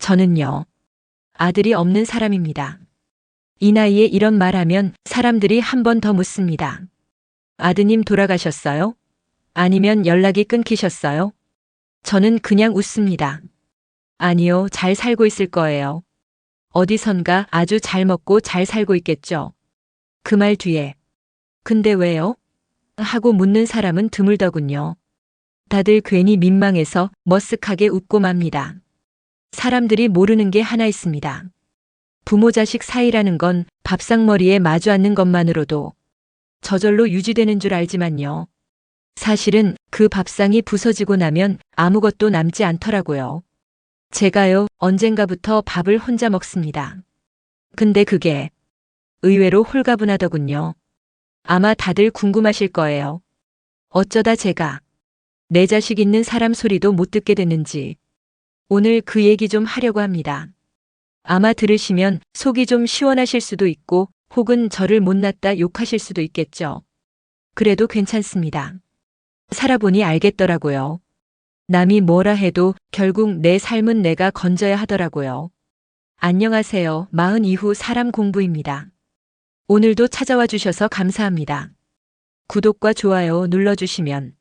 저는요, 아들이 없는 사람입니다. 이 나이에 이런 말하면 사람들이 한 번 더 묻습니다. 아드님 돌아가셨어요? 아니면 연락이 끊기셨어요? 저는 그냥 웃습니다. 아니요, 잘 살고 있을 거예요. 어디선가 아주 잘 먹고 잘 살고 있겠죠. 그 말 뒤에 근데 왜요? 하고 묻는 사람은 드물더군요. 다들 괜히 민망해서 머쓱하게 웃고 맙니다. 사람들이 모르는 게 하나 있습니다. 부모 자식 사이라는 건 밥상머리에 마주 앉는 것만으로도 저절로 유지되는 줄 알지만요. 사실은 그 밥상이 부서지고 나면 아무것도 남지 않더라고요. 제가요, 언젠가부터 밥을 혼자 먹습니다. 근데 그게 의외로 홀가분하더군요. 아마 다들 궁금하실 거예요. 어쩌다 제가 내 자식 있는 사람 소리도 못 듣게 됐는지 오늘 그 얘기 좀 하려고 합니다. 아마 들으시면 속이 좀 시원하실 수도 있고 혹은 저를 못났다 욕하실 수도 있겠죠. 그래도 괜찮습니다. 살아보니 알겠더라고요. 남이 뭐라 해도 결국 내 삶은 내가 건져야 하더라고요. 안녕하세요. 40 이후 사람 공부입니다. 오늘도 찾아와 주셔서 감사합니다. 구독과 좋아요 눌러주시면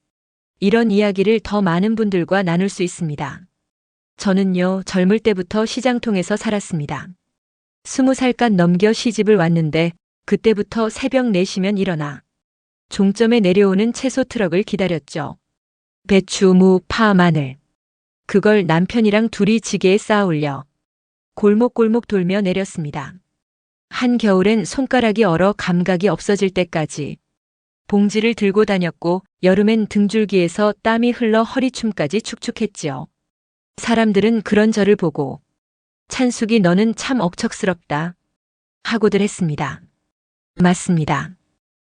이런 이야기를 더 많은 분들과 나눌 수 있습니다. 저는요, 젊을 때부터 시장통에서 살았습니다. 20살까지 넘겨 시집을 왔는데 그때부터 새벽 4시면 일어나 종점에 내려오는 채소 트럭을 기다렸죠. 배추, 무, 파, 마늘. 그걸 남편이랑 둘이 지게에 쌓아 올려 골목골목 돌며 내렸습니다. 한겨울엔 손가락이 얼어 감각이 없어질 때까지 봉지를 들고 다녔고 여름엔 등줄기에서 땀이 흘러 허리춤까지 축축했지요. 사람들은 그런 저를 보고 찬숙이 너는 참 억척스럽다 하고들 했습니다. 맞습니다.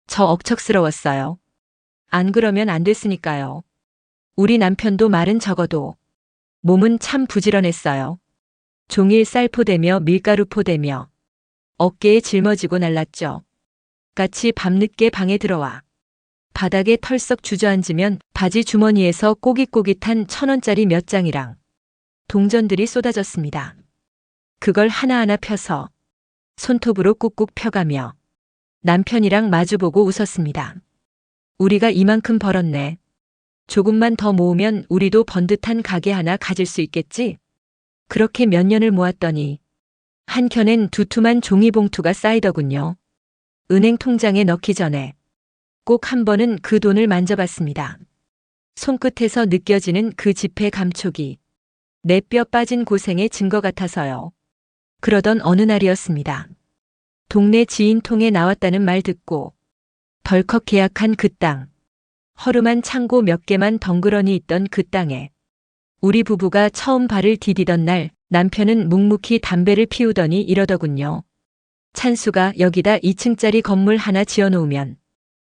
저 억척스러웠어요. 안 그러면 안 됐으니까요. 우리 남편도 말은 적어도 몸은 참 부지런했어요. 종일 쌀포대며 밀가루 포대며 어깨에 짊어지고 날랐죠. 같이 밤늦게 방에 들어와 바닥에 털썩 주저앉으면 바지 주머니에서 꼬깃꼬깃한 1,000원짜리 몇 장이랑 동전들이 쏟아졌습니다. 그걸 하나하나 펴서 손톱으로 꾹꾹 펴가며 남편이랑 마주보고 웃었습니다. 우리가 이만큼 벌었네. 조금만 더 모으면 우리도 번듯한 가게 하나 가질 수 있겠지? 그렇게 몇 년을 모았더니 한켠엔 두툼한 종이봉투가 쌓이더군요. 은행 통장에 넣기 전에 꼭 한 번은 그 돈을 만져봤습니다. 손끝에서 느껴지는 그 지폐 감촉이 내 뼈 빠진 고생의 증거 같아서요. 그러던 어느 날이었습니다. 동네 지인 통에 나왔다는 말 듣고 덜컥 계약한 그 땅, 허름한 창고 몇 개만 덩그러니 있던 그 땅에 우리 부부가 처음 발을 디디던 날 남편은 묵묵히 담배를 피우더니 이러더군요. 찬수가 여기다 2층짜리 건물 하나 지어놓으면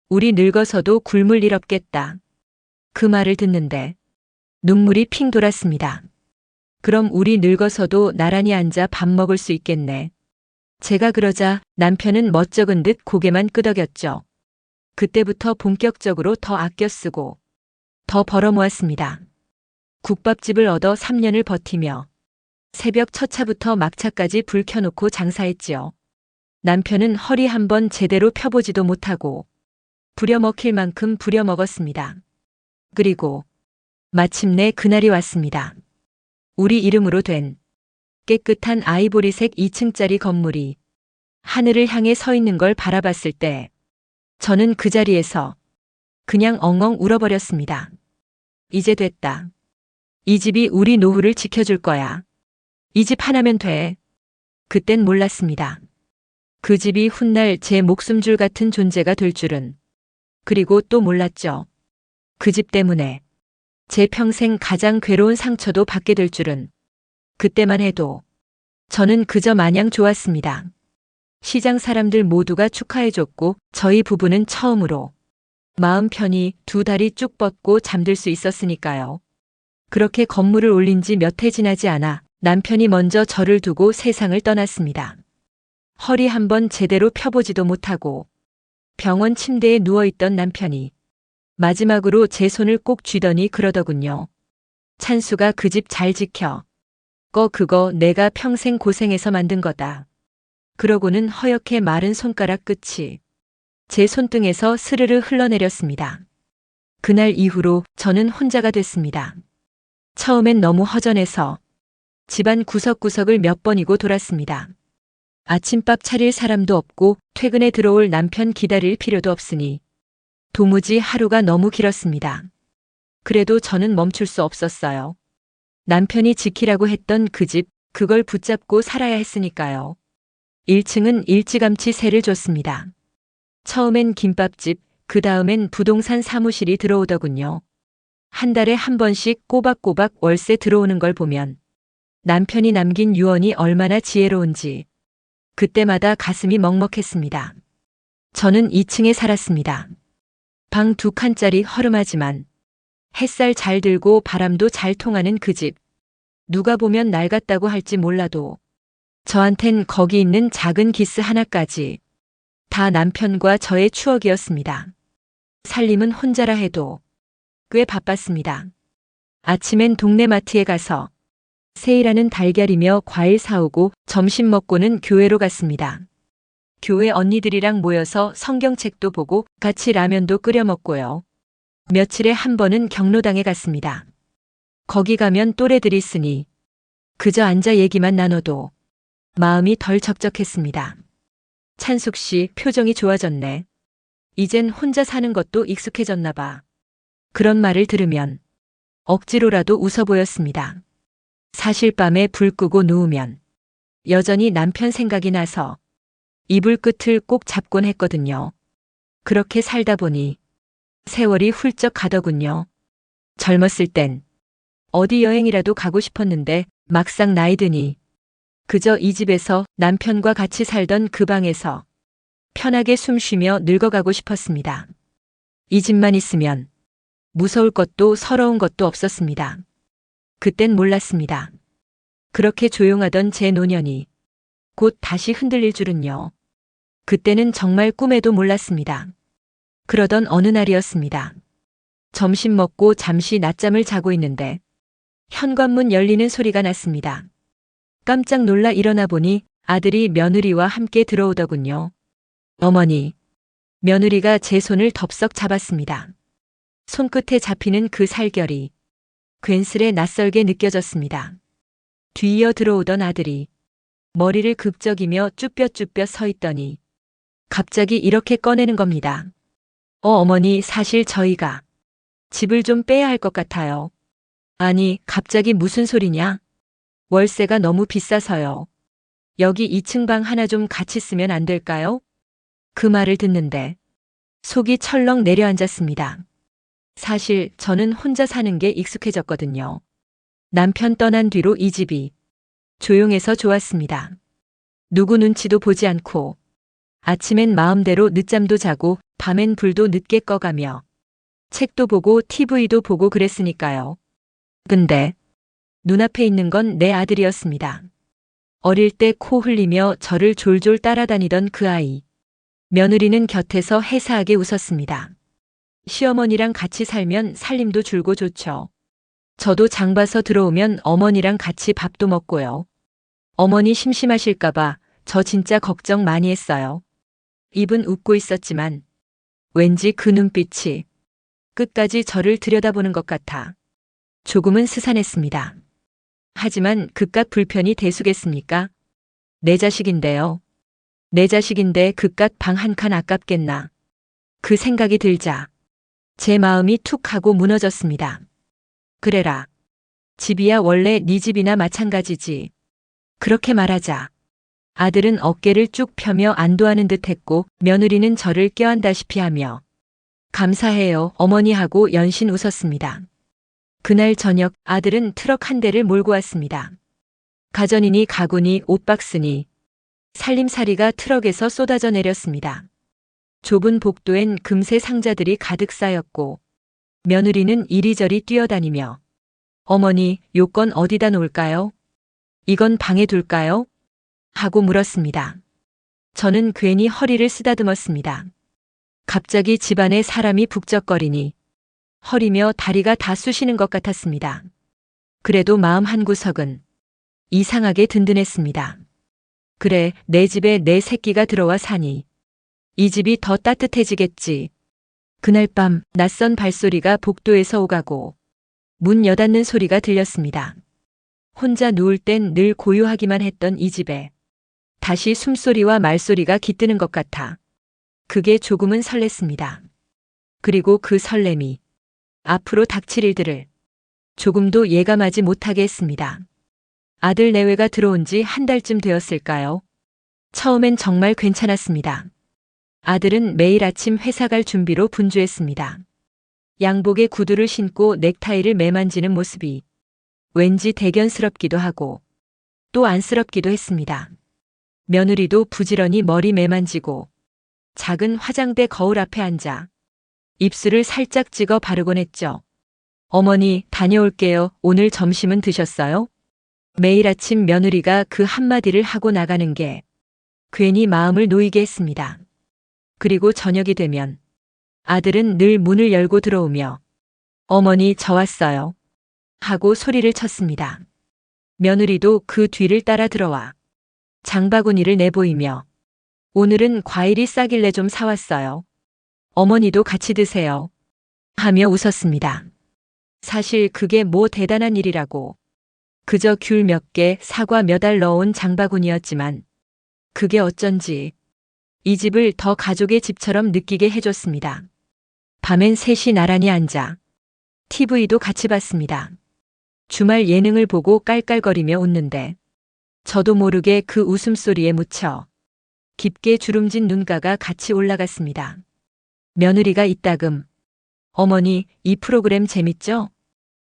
우리 늙어서도 굶을 일 없겠다. 그 말을 듣는데 눈물이 핑 돌았습니다. 그럼 우리 늙어서도 나란히 앉아 밥 먹을 수 있겠네. 제가 그러자 남편은 멋쩍은 듯 고개만 끄덕였죠. 그때부터 본격적으로 더 아껴 쓰고 더 벌어모았습니다. 국밥집을 얻어 3년을 버티며 새벽 첫 차부터 막차까지 불 켜놓고 장사했지요. 남편은 허리 한번 제대로 펴보지도 못하고 부려먹힐 만큼 부려먹었습니다. 그리고 마침내 그날이 왔습니다. 우리 이름으로 된 깨끗한 아이보리색 2층짜리 건물이 하늘을 향해 서 있는 걸 바라봤을 때 저는 그 자리에서 그냥 엉엉 울어버렸습니다. 이제 됐다. 이 집이 우리 노후를 지켜줄 거야. 이 집 하나면 돼. 그땐 몰랐습니다. 그 집이 훗날 제 목숨줄 같은 존재가 될 줄은. 그리고 또 몰랐죠. 그 집 때문에 제 평생 가장 괴로운 상처도 받게 될 줄은. 그때만 해도 저는 그저 마냥 좋았습니다. 시장 사람들 모두가 축하해줬고 저희 부부는 처음으로 마음 편히 2다리 쭉 뻗고 잠들 수 있었으니까요. 그렇게 건물을 올린 지 몇 해 지나지 않아 남편이 먼저 저를 두고 세상을 떠났습니다. 허리 한번 제대로 펴보지도 못하고 병원 침대에 누워있던 남편이 마지막으로 제 손을 꼭 쥐더니 그러더군요. 찬수가 그 집 잘 지켜. 그거 내가 평생 고생해서 만든 거다. 그러고는 허옇게 마른 손가락 끝이 제 손등에서 스르르 흘러내렸습니다. 그날 이후로 저는 혼자가 됐습니다. 처음엔 너무 허전해서 집안 구석구석을 몇 번이고 돌았습니다. 아침밥 차릴 사람도 없고 퇴근에 들어올 남편 기다릴 필요도 없으니 도무지 하루가 너무 길었습니다. 그래도 저는 멈출 수 없었어요. 남편이 지키라고 했던 그 집, 그걸 붙잡고 살아야 했으니까요. 1층은 일찌감치 세를 줬습니다. 처음엔 김밥집, 그 다음엔 부동산 사무실이 들어오더군요. 한 달에 한 번씩 꼬박꼬박 월세 들어오는 걸 보면 남편이 남긴 유언이 얼마나 지혜로운지 그때마다 가슴이 먹먹했습니다. 저는 2층에 살았습니다. 방 2칸짜리 허름하지만 햇살 잘 들고 바람도 잘 통하는 그 집. 누가 보면 낡았다고 할지 몰라도 저한텐 거기 있는 작은 기스 하나까지 다 남편과 저의 추억이었습니다. 살림은 혼자라 해도 꽤 바빴습니다. 아침엔 동네 마트에 가서 세일하는 달걀이며 과일 사오고 점심 먹고는 교회로 갔습니다. 교회 언니들이랑 모여서 성경책도 보고 같이 라면도 끓여 먹고요. 며칠에 한 번은 경로당에 갔습니다. 거기 가면 또래들이 있으니 그저 앉아 얘기만 나눠도 마음이 덜 적적했습니다. 찬숙 씨 표정이 좋아졌네. 이젠 혼자 사는 것도 익숙해졌나 봐. 그런 말을 들으면 억지로라도 웃어 보였습니다. 사실 밤에 불 끄고 누우면 여전히 남편 생각이 나서 이불 끝을 꼭 잡곤 했거든요. 그렇게 살다 보니 세월이 훌쩍 가더군요. 젊었을 땐 어디 여행이라도 가고 싶었는데 막상 나이 드니 그저 이 집에서 남편과 같이 살던 그 방에서 편하게 숨 쉬며 늙어가고 싶었습니다. 이 집만 있으면 무서울 것도 서러운 것도 없었습니다. 그땐 몰랐습니다. 그렇게 조용하던 제 노년이 곧 다시 흔들릴 줄은요. 그때는 정말 꿈에도 몰랐습니다. 그러던 어느 날이었습니다. 점심 먹고 잠시 낮잠을 자고 있는데 현관문 열리는 소리가 났습니다. 깜짝 놀라 일어나 보니 아들이 며느리와 함께 들어오더군요. 어머니, 며느리가 제 손을 덥석 잡았습니다. 손끝에 잡히는 그 살결이 괜스레 낯설게 느껴졌습니다. 뒤이어 들어오던 아들이 머리를 극적이며 쭈뼛쭈뼛 서 있더니 갑자기 이렇게 꺼내는 겁니다. 어머니, 사실 저희가 집을 좀 빼야 할 것 같아요. 아니, 갑자기 무슨 소리냐? 월세가 너무 비싸서요. 여기 2층 방 하나 좀 같이 쓰면 안 될까요? 그 말을 듣는데 속이 철렁 내려앉았습니다. 사실 저는 혼자 사는 게 익숙해졌거든요. 남편 떠난 뒤로 이 집이 조용해서 좋았습니다. 누구 눈치도 보지 않고 아침엔 마음대로 늦잠도 자고 밤엔 불도 늦게 꺼가며 책도 보고 TV도 보고 그랬으니까요. 근데 눈앞에 있는 건 내 아들이었습니다. 어릴 때 코 흘리며 저를 졸졸 따라다니던 그 아이. 며느리는 곁에서 해사하게 웃었습니다. 시어머니랑 같이 살면 살림도 줄고 좋죠. 저도 장 봐서 들어오면 어머니랑 같이 밥도 먹고요. 어머니 심심하실까봐 저 진짜 걱정 많이 했어요. 입은 웃고 있었지만 왠지 그 눈빛이 끝까지 저를 들여다보는 것 같아 조금은 스산했습니다. 하지만 그깟 불편이 대수겠습니까? 내 자식인데요. 내 자식인데 그깟 방 한 칸 아깝겠나. 그 생각이 들자 제 마음이 툭 하고 무너졌습니다. 그래라. 집이야 원래 네 집이나 마찬가지지. 그렇게 말하자 아들은 어깨를 쭉 펴며 안도하는 듯 했고 며느리는 저를 껴안다시피 하며 감사해요 어머니 하고 연신 웃었습니다. 그날 저녁 아들은 트럭 한 대를 몰고 왔습니다. 가전이니 가구니 옷박스니 살림살이가 트럭에서 쏟아져 내렸습니다. 좁은 복도엔 금세 상자들이 가득 쌓였고 며느리는 이리저리 뛰어다니며 어머니, 요건 어디다 놓을까요? 이건 방에 둘까요? 하고 물었습니다. 저는 괜히 허리를 쓰다듬었습니다. 갑자기 집안에 사람이 북적거리니 허리며 다리가 다 쑤시는 것 같았습니다. 그래도 마음 한구석은 이상하게 든든했습니다. 그래, 내 집에 내 새끼가 들어와 사니 이 집이 더 따뜻해지겠지. 그날 밤 낯선 발소리가 복도에서 오가고 문 여닫는 소리가 들렸습니다. 혼자 누울 땐 늘 고요하기만 했던 이 집에 다시 숨소리와 말소리가 깃드는 것 같아 그게 조금은 설렜습니다. 그리고 그 설렘이 앞으로 닥칠 일들을 조금도 예감하지 못하게 했습니다. 아들 내외가 들어온 지 한 달쯤 되었을까요? 처음엔 정말 괜찮았습니다. 아들은 매일 아침 회사 갈 준비로 분주했습니다. 양복에 구두를 신고 넥타이를 매만지는 모습이 왠지 대견스럽기도 하고 또 안쓰럽기도 했습니다. 며느리도 부지런히 머리 매만지고 작은 화장대 거울 앞에 앉아 입술을 살짝 찍어 바르곤 했죠. 어머니, 다녀올게요. 오늘 점심은 드셨어요? 매일 아침 며느리가 그 한마디를 하고 나가는 게 괜히 마음을 놓이게 했습니다. 그리고 저녁이 되면 아들은 늘 문을 열고 들어오며 어머니, 저 왔어요. 하고 소리를 쳤습니다. 며느리도 그 뒤를 따라 들어와 장바구니를 내보이며 오늘은 과일이 싸길래 좀 사왔어요. 어머니도 같이 드세요. 하며 웃었습니다. 사실 그게 뭐 대단한 일이라고. 그저 귤 몇 개, 사과 몇 알 넣어온 장바구니였지만 그게 어쩐지 이 집을 더 가족의 집처럼 느끼게 해줬습니다. 밤엔 셋이 나란히 앉아 TV도 같이 봤습니다. 주말 예능을 보고 깔깔거리며 웃는데 저도 모르게 그 웃음소리에 묻혀 깊게 주름진 눈가가 같이 올라갔습니다. 며느리가 이따금 어머니, 이 프로그램 재밌죠?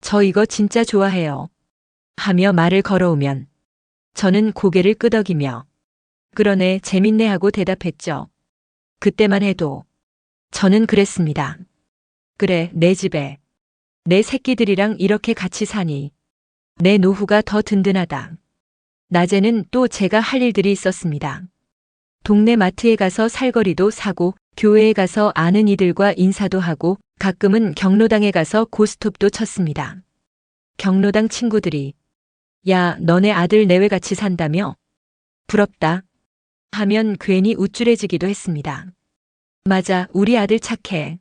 저 이거 진짜 좋아해요. 하며 말을 걸어오면 저는 고개를 끄덕이며 그러네, 재밌네 하고 대답했죠. 그때만 해도 저는 그랬습니다. 그래, 내 집에 내 새끼들이랑 이렇게 같이 사니 내 노후가 더 든든하다. 낮에는 또 제가 할 일들이 있었습니다. 동네 마트에 가서 살거리도 사고 교회에 가서 아는 이들과 인사도 하고 가끔은 경로당에 가서 고스톱도 쳤습니다. 경로당 친구들이 야, 너네 아들 내외 같이 산다며? 부럽다. 하면 괜히 우쭐해지기도 했습니다. 맞아, 우리 아들 착해.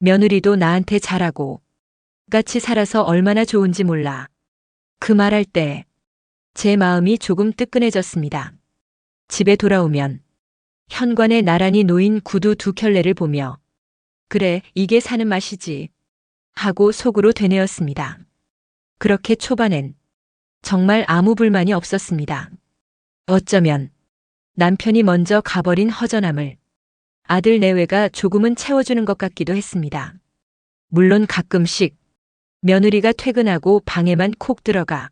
며느리도 나한테 잘하고 같이 살아서 얼마나 좋은지 몰라. 그 말할 때 제 마음이 조금 뜨끈해졌습니다. 집에 돌아오면 현관에 나란히 놓인 구두 두 켤레를 보며 그래, 이게 사는 맛이지 하고 속으로 되뇌었습니다. 그렇게 초반엔 정말 아무 불만이 없었습니다. 어쩌면 남편이 먼저 가버린 허전함을 아들 내외가 조금은 채워주는 것 같기도 했습니다. 물론 가끔씩 며느리가 퇴근하고 방에만 콕 들어가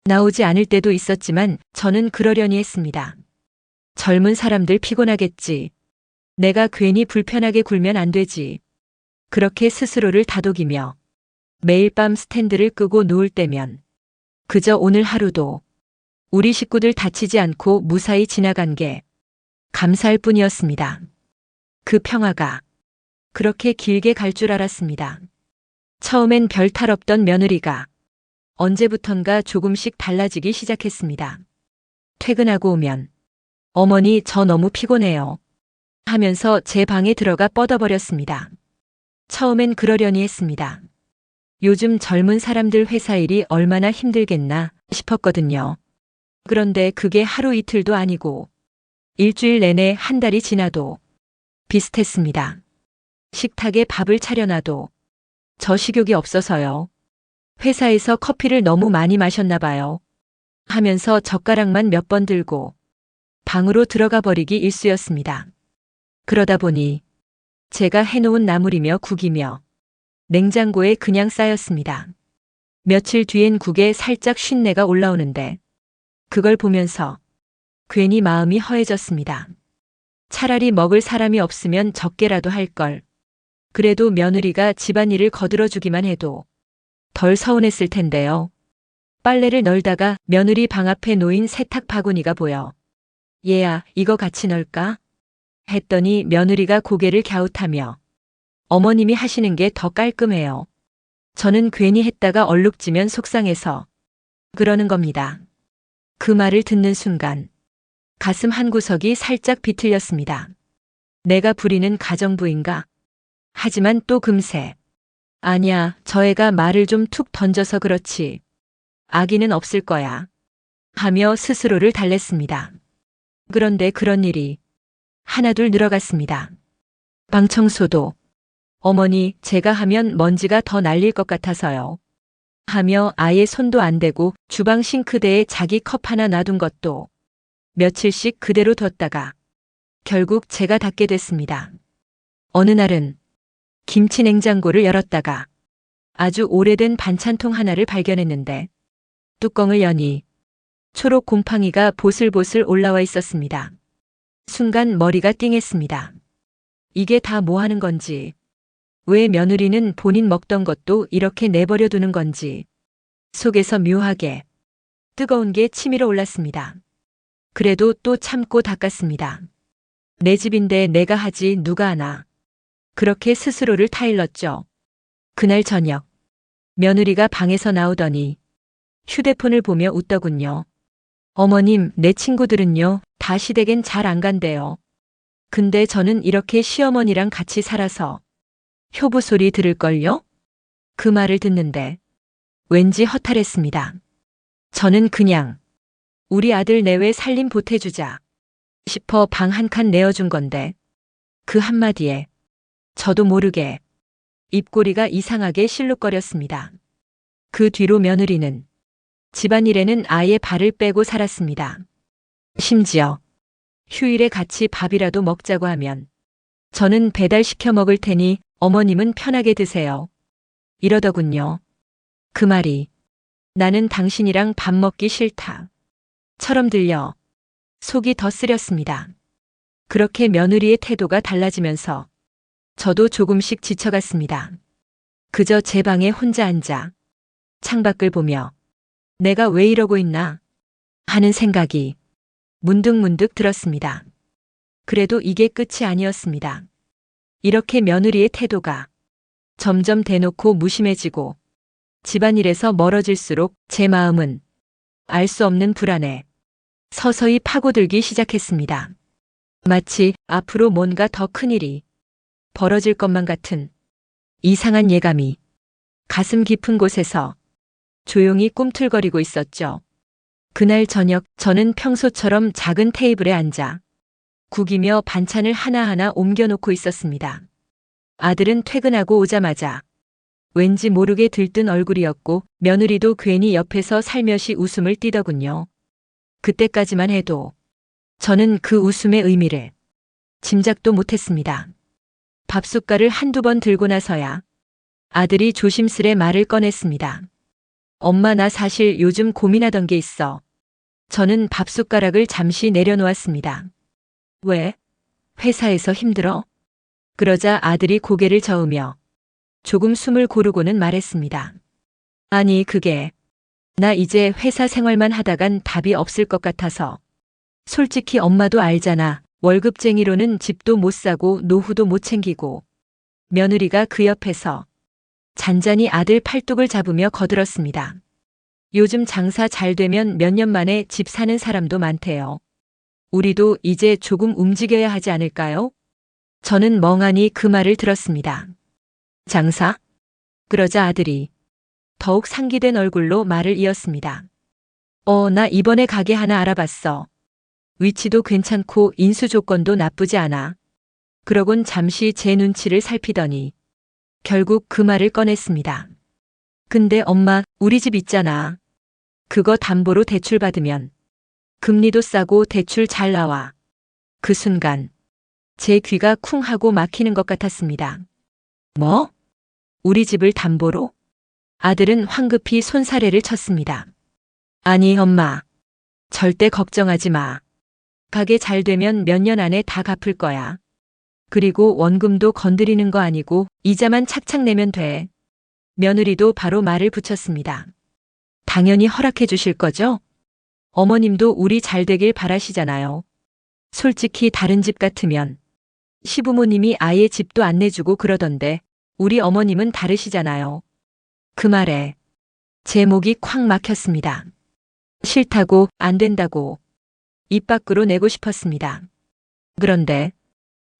나오지 않을 때도 있었지만 저는 그러려니 했습니다. 젊은 사람들 피곤하겠지. 내가 괜히 불편하게 굴면 안 되지. 그렇게 스스로를 다독이며 매일 밤 스탠드를 끄고 누울 때면 그저 오늘 하루도 우리 식구들 다치지 않고 무사히 지나간 게 감사할 뿐이었습니다. 그 평화가 그렇게 길게 갈 줄 알았습니다. 처음엔 별 탈 없던 며느리가 언제부턴가 조금씩 달라지기 시작했습니다. 퇴근하고 오면 어머니, 저 너무 피곤해요. 하면서 제 방에 들어가 뻗어버렸습니다. 처음엔 그러려니 했습니다. 요즘 젊은 사람들 회사 일이 얼마나 힘들겠나 싶었거든요. 그런데 그게 하루 이틀도 아니고 일주일 내내 한 달이 지나도 비슷했습니다. 식탁에 밥을 차려놔도 저 식욕이 없어서요. 회사에서 커피를 너무 많이 마셨나 봐요. 하면서 젓가락만 몇 번 들고 방으로 들어가 버리기 일쑤였습니다. 그러다 보니 제가 해놓은 나물이며 국이며 냉장고에 그냥 쌓였습니다. 며칠 뒤엔 국에 살짝 쉰내가 올라오는데 그걸 보면서 괜히 마음이 허해졌습니다. 차라리 먹을 사람이 없으면 적게라도 할 걸. 그래도 며느리가 집안일을 거들어주기만 해도 덜 서운했을 텐데요. 빨래를 널다가 며느리 방 앞에 놓인 세탁 바구니가 보여 얘야, 이거 같이 널까? 했더니 며느리가 고개를 갸웃하며 어머님이 하시는 게 더 깔끔해요. 저는 괜히 했다가 얼룩지면 속상해서 그러는 겁니다. 그 말을 듣는 순간 가슴 한구석이 살짝 비틀렸습니다. 내가 부리는 가정부인가? 하지만 또 금세 아니야, 저 애가 말을 좀 툭 던져서 그렇지. 아기는 없을 거야. 하며 스스로를 달랬습니다. 그런데 그런 일이 하나둘 늘어갔습니다. 방 청소도 어머니, 제가 하면 먼지가 더 날릴 것 같아서요. 하며 아예 손도 안 대고 주방 싱크대에 자기 컵 하나 놔둔 것도 며칠씩 그대로 뒀다가 결국 제가 닦게 됐습니다. 어느 날은 김치 냉장고를 열었다가 아주 오래된 반찬통 하나를 발견했는데 뚜껑을 여니 초록 곰팡이가 보슬보슬 올라와 있었습니다. 순간 머리가 띵했습니다. 이게 다 뭐 하는 건지, 왜 며느리는 본인 먹던 것도 이렇게 내버려 두는 건지 속에서 묘하게 뜨거운 게 치밀어 올랐습니다. 그래도 또 참고 닦았습니다. 내 집인데 내가 하지 누가 하나. 그렇게 스스로를 타일렀죠. 그날 저녁 며느리가 방에서 나오더니 휴대폰을 보며 웃더군요. 어머님, 내 친구들은요, 다 시댁엔 잘 안 간대요. 근데 저는 이렇게 시어머니랑 같이 살아서 효부 소리 들을걸요? 그 말을 듣는데 왠지 허탈했습니다. 저는 그냥 우리 아들 내외 살림 보태주자 싶어 방 한 칸 내어준 건데 그 한마디에 저도 모르게 입꼬리가 이상하게 실룩거렸습니다. 그 뒤로 며느리는 집안일에는 아예 발을 빼고 살았습니다. 심지어 휴일에 같이 밥이라도 먹자고 하면 저는 배달시켜 먹을 테니 어머님은 편하게 드세요. 이러더군요. 그 말이 나는 당신이랑 밥 먹기 싫다 처럼 들려 속이 더 쓰렸습니다. 그렇게 며느리의 태도가 달라지면서 저도 조금씩 지쳐갔습니다. 그저 제 방에 혼자 앉아 창밖을 보며 내가 왜 이러고 있나 하는 생각이 문득문득 들었습니다. 그래도 이게 끝이 아니었습니다. 이렇게 며느리의 태도가 점점 대놓고 무심해지고 집안일에서 멀어질수록 제 마음은 알 수 없는 불안에 서서히 파고들기 시작했습니다. 마치 앞으로 뭔가 더 큰일이 벌어질 것만 같은 이상한 예감이 가슴 깊은 곳에서 조용히 꿈틀거리고 있었죠. 그날 저녁 저는 평소처럼 작은 테이블에 앉아 국이며 반찬을 하나하나 옮겨놓고 있었습니다. 아들은 퇴근하고 오자마자 왠지 모르게 들뜬 얼굴이었고 며느리도 괜히 옆에서 살며시 웃음을 띠더군요. 그때까지만 해도 저는 그 웃음의 의미를 짐작도 못했습니다. 밥숟갈을 한두 번 들고 나서야 아들이 조심스레 말을 꺼냈습니다. 엄마, 나 사실 요즘 고민하던 게 있어. 저는 밥숟가락을 잠시 내려놓았습니다. 왜? 회사에서 힘들어? 그러자 아들이 고개를 저으며 조금 숨을 고르고는 말했습니다. 아니, 그게 나 이제 회사 생활만 하다간 답이 없을 것 같아서. 솔직히 엄마도 알잖아. 월급쟁이로는 집도 못 사고 노후도 못 챙기고. 며느리가 그 옆에서 잔잔히 아들 팔뚝을 잡으며 거들었습니다. 요즘 장사 잘 되면 몇 년 만에 집 사는 사람도 많대요. 우리도 이제 조금 움직여야 하지 않을까요? 저는 멍하니 그 말을 들었습니다. 장사? 그러자 아들이 더욱 상기된 얼굴로 말을 이었습니다. 나 이번에 가게 하나 알아봤어. 위치도 괜찮고 인수 조건도 나쁘지 않아. 그러곤 잠시 제 눈치를 살피더니 결국 그 말을 꺼냈습니다. 근데 엄마, 우리 집 있잖아. 그거 담보로 대출 받으면 금리도 싸고 대출 잘 나와. 그 순간 제 귀가 쿵 하고 막히는 것 같았습니다. 뭐? 우리 집을 담보로? 아들은 황급히 손사래를 쳤습니다. 아니, 엄마. 절대 걱정하지 마. 가게 잘 되면 몇 년 안에 다 갚을 거야. 그리고 원금도 건드리는 거 아니고 이자만 착착 내면 돼. 며느리도 바로 말을 붙였습니다. 당연히 허락해 주실 거죠? 어머님도 우리 잘 되길 바라시잖아요. 솔직히 다른 집 같으면 시부모님이 아예 집도 안 내주고 그러던데 우리 어머님은 다르시잖아요. 그 말에 제 목이 콱 막혔습니다. 싫다고, 안 된다고 입 밖으로 내고 싶었습니다. 그런데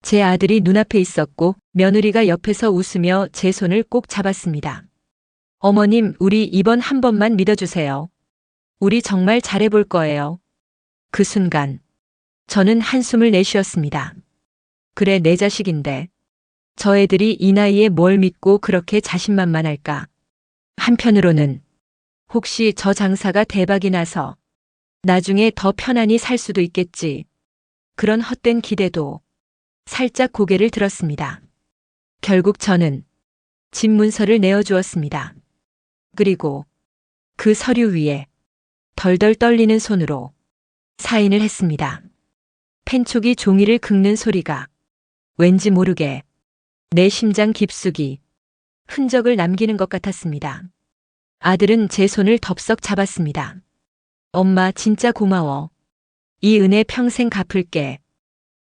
제 아들이 눈앞에 있었고 며느리가 옆에서 웃으며 제 손을 꼭 잡았습니다. 어머님, 우리 이번 한 번만 믿어주세요. 우리 정말 잘해볼 거예요. 그 순간 저는 한숨을 내쉬었습니다. 그래, 내 자식인데 저 애들이 이 나이에 뭘 믿고 그렇게 자신만만할까. 한편으로는 혹시 저 장사가 대박이 나서 나중에 더 편안히 살 수도 있겠지. 그런 헛된 기대도 살짝 고개를 들었습니다. 결국 저는 집 문서를 내어주었습니다. 그리고 그 서류 위에 덜덜 떨리는 손으로 사인을 했습니다. 펜촉이 종이를 긁는 소리가 왠지 모르게 내 심장 깊숙이 흔적을 남기는 것 같았습니다. 아들은 제 손을 덥석 잡았습니다. 엄마, 진짜 고마워. 이 은혜 평생 갚을게.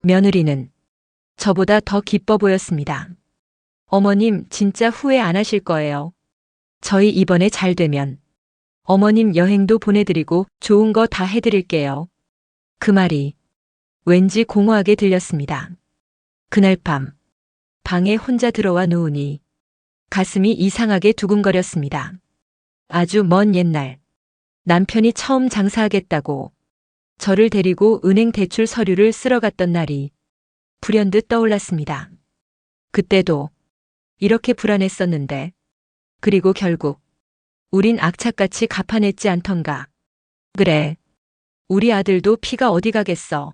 며느리는 저보다 더 기뻐 보였습니다. 어머님, 진짜 후회 안 하실 거예요. 저희 이번에 잘 되면 어머님 여행도 보내드리고 좋은 거 다 해드릴게요. 그 말이 왠지 공허하게 들렸습니다. 그날 밤 방에 혼자 들어와 누우니 가슴이 이상하게 두근거렸습니다. 아주 먼 옛날 남편이 처음 장사하겠다고 저를 데리고 은행 대출 서류를 쓰러 갔던 날이 불현듯 떠올랐습니다. 그때도 이렇게 불안했었는데, 그리고 결국 우린 악착같이 갚아냈지 않던가. 그래, 우리 아들도 피가 어디 가겠어.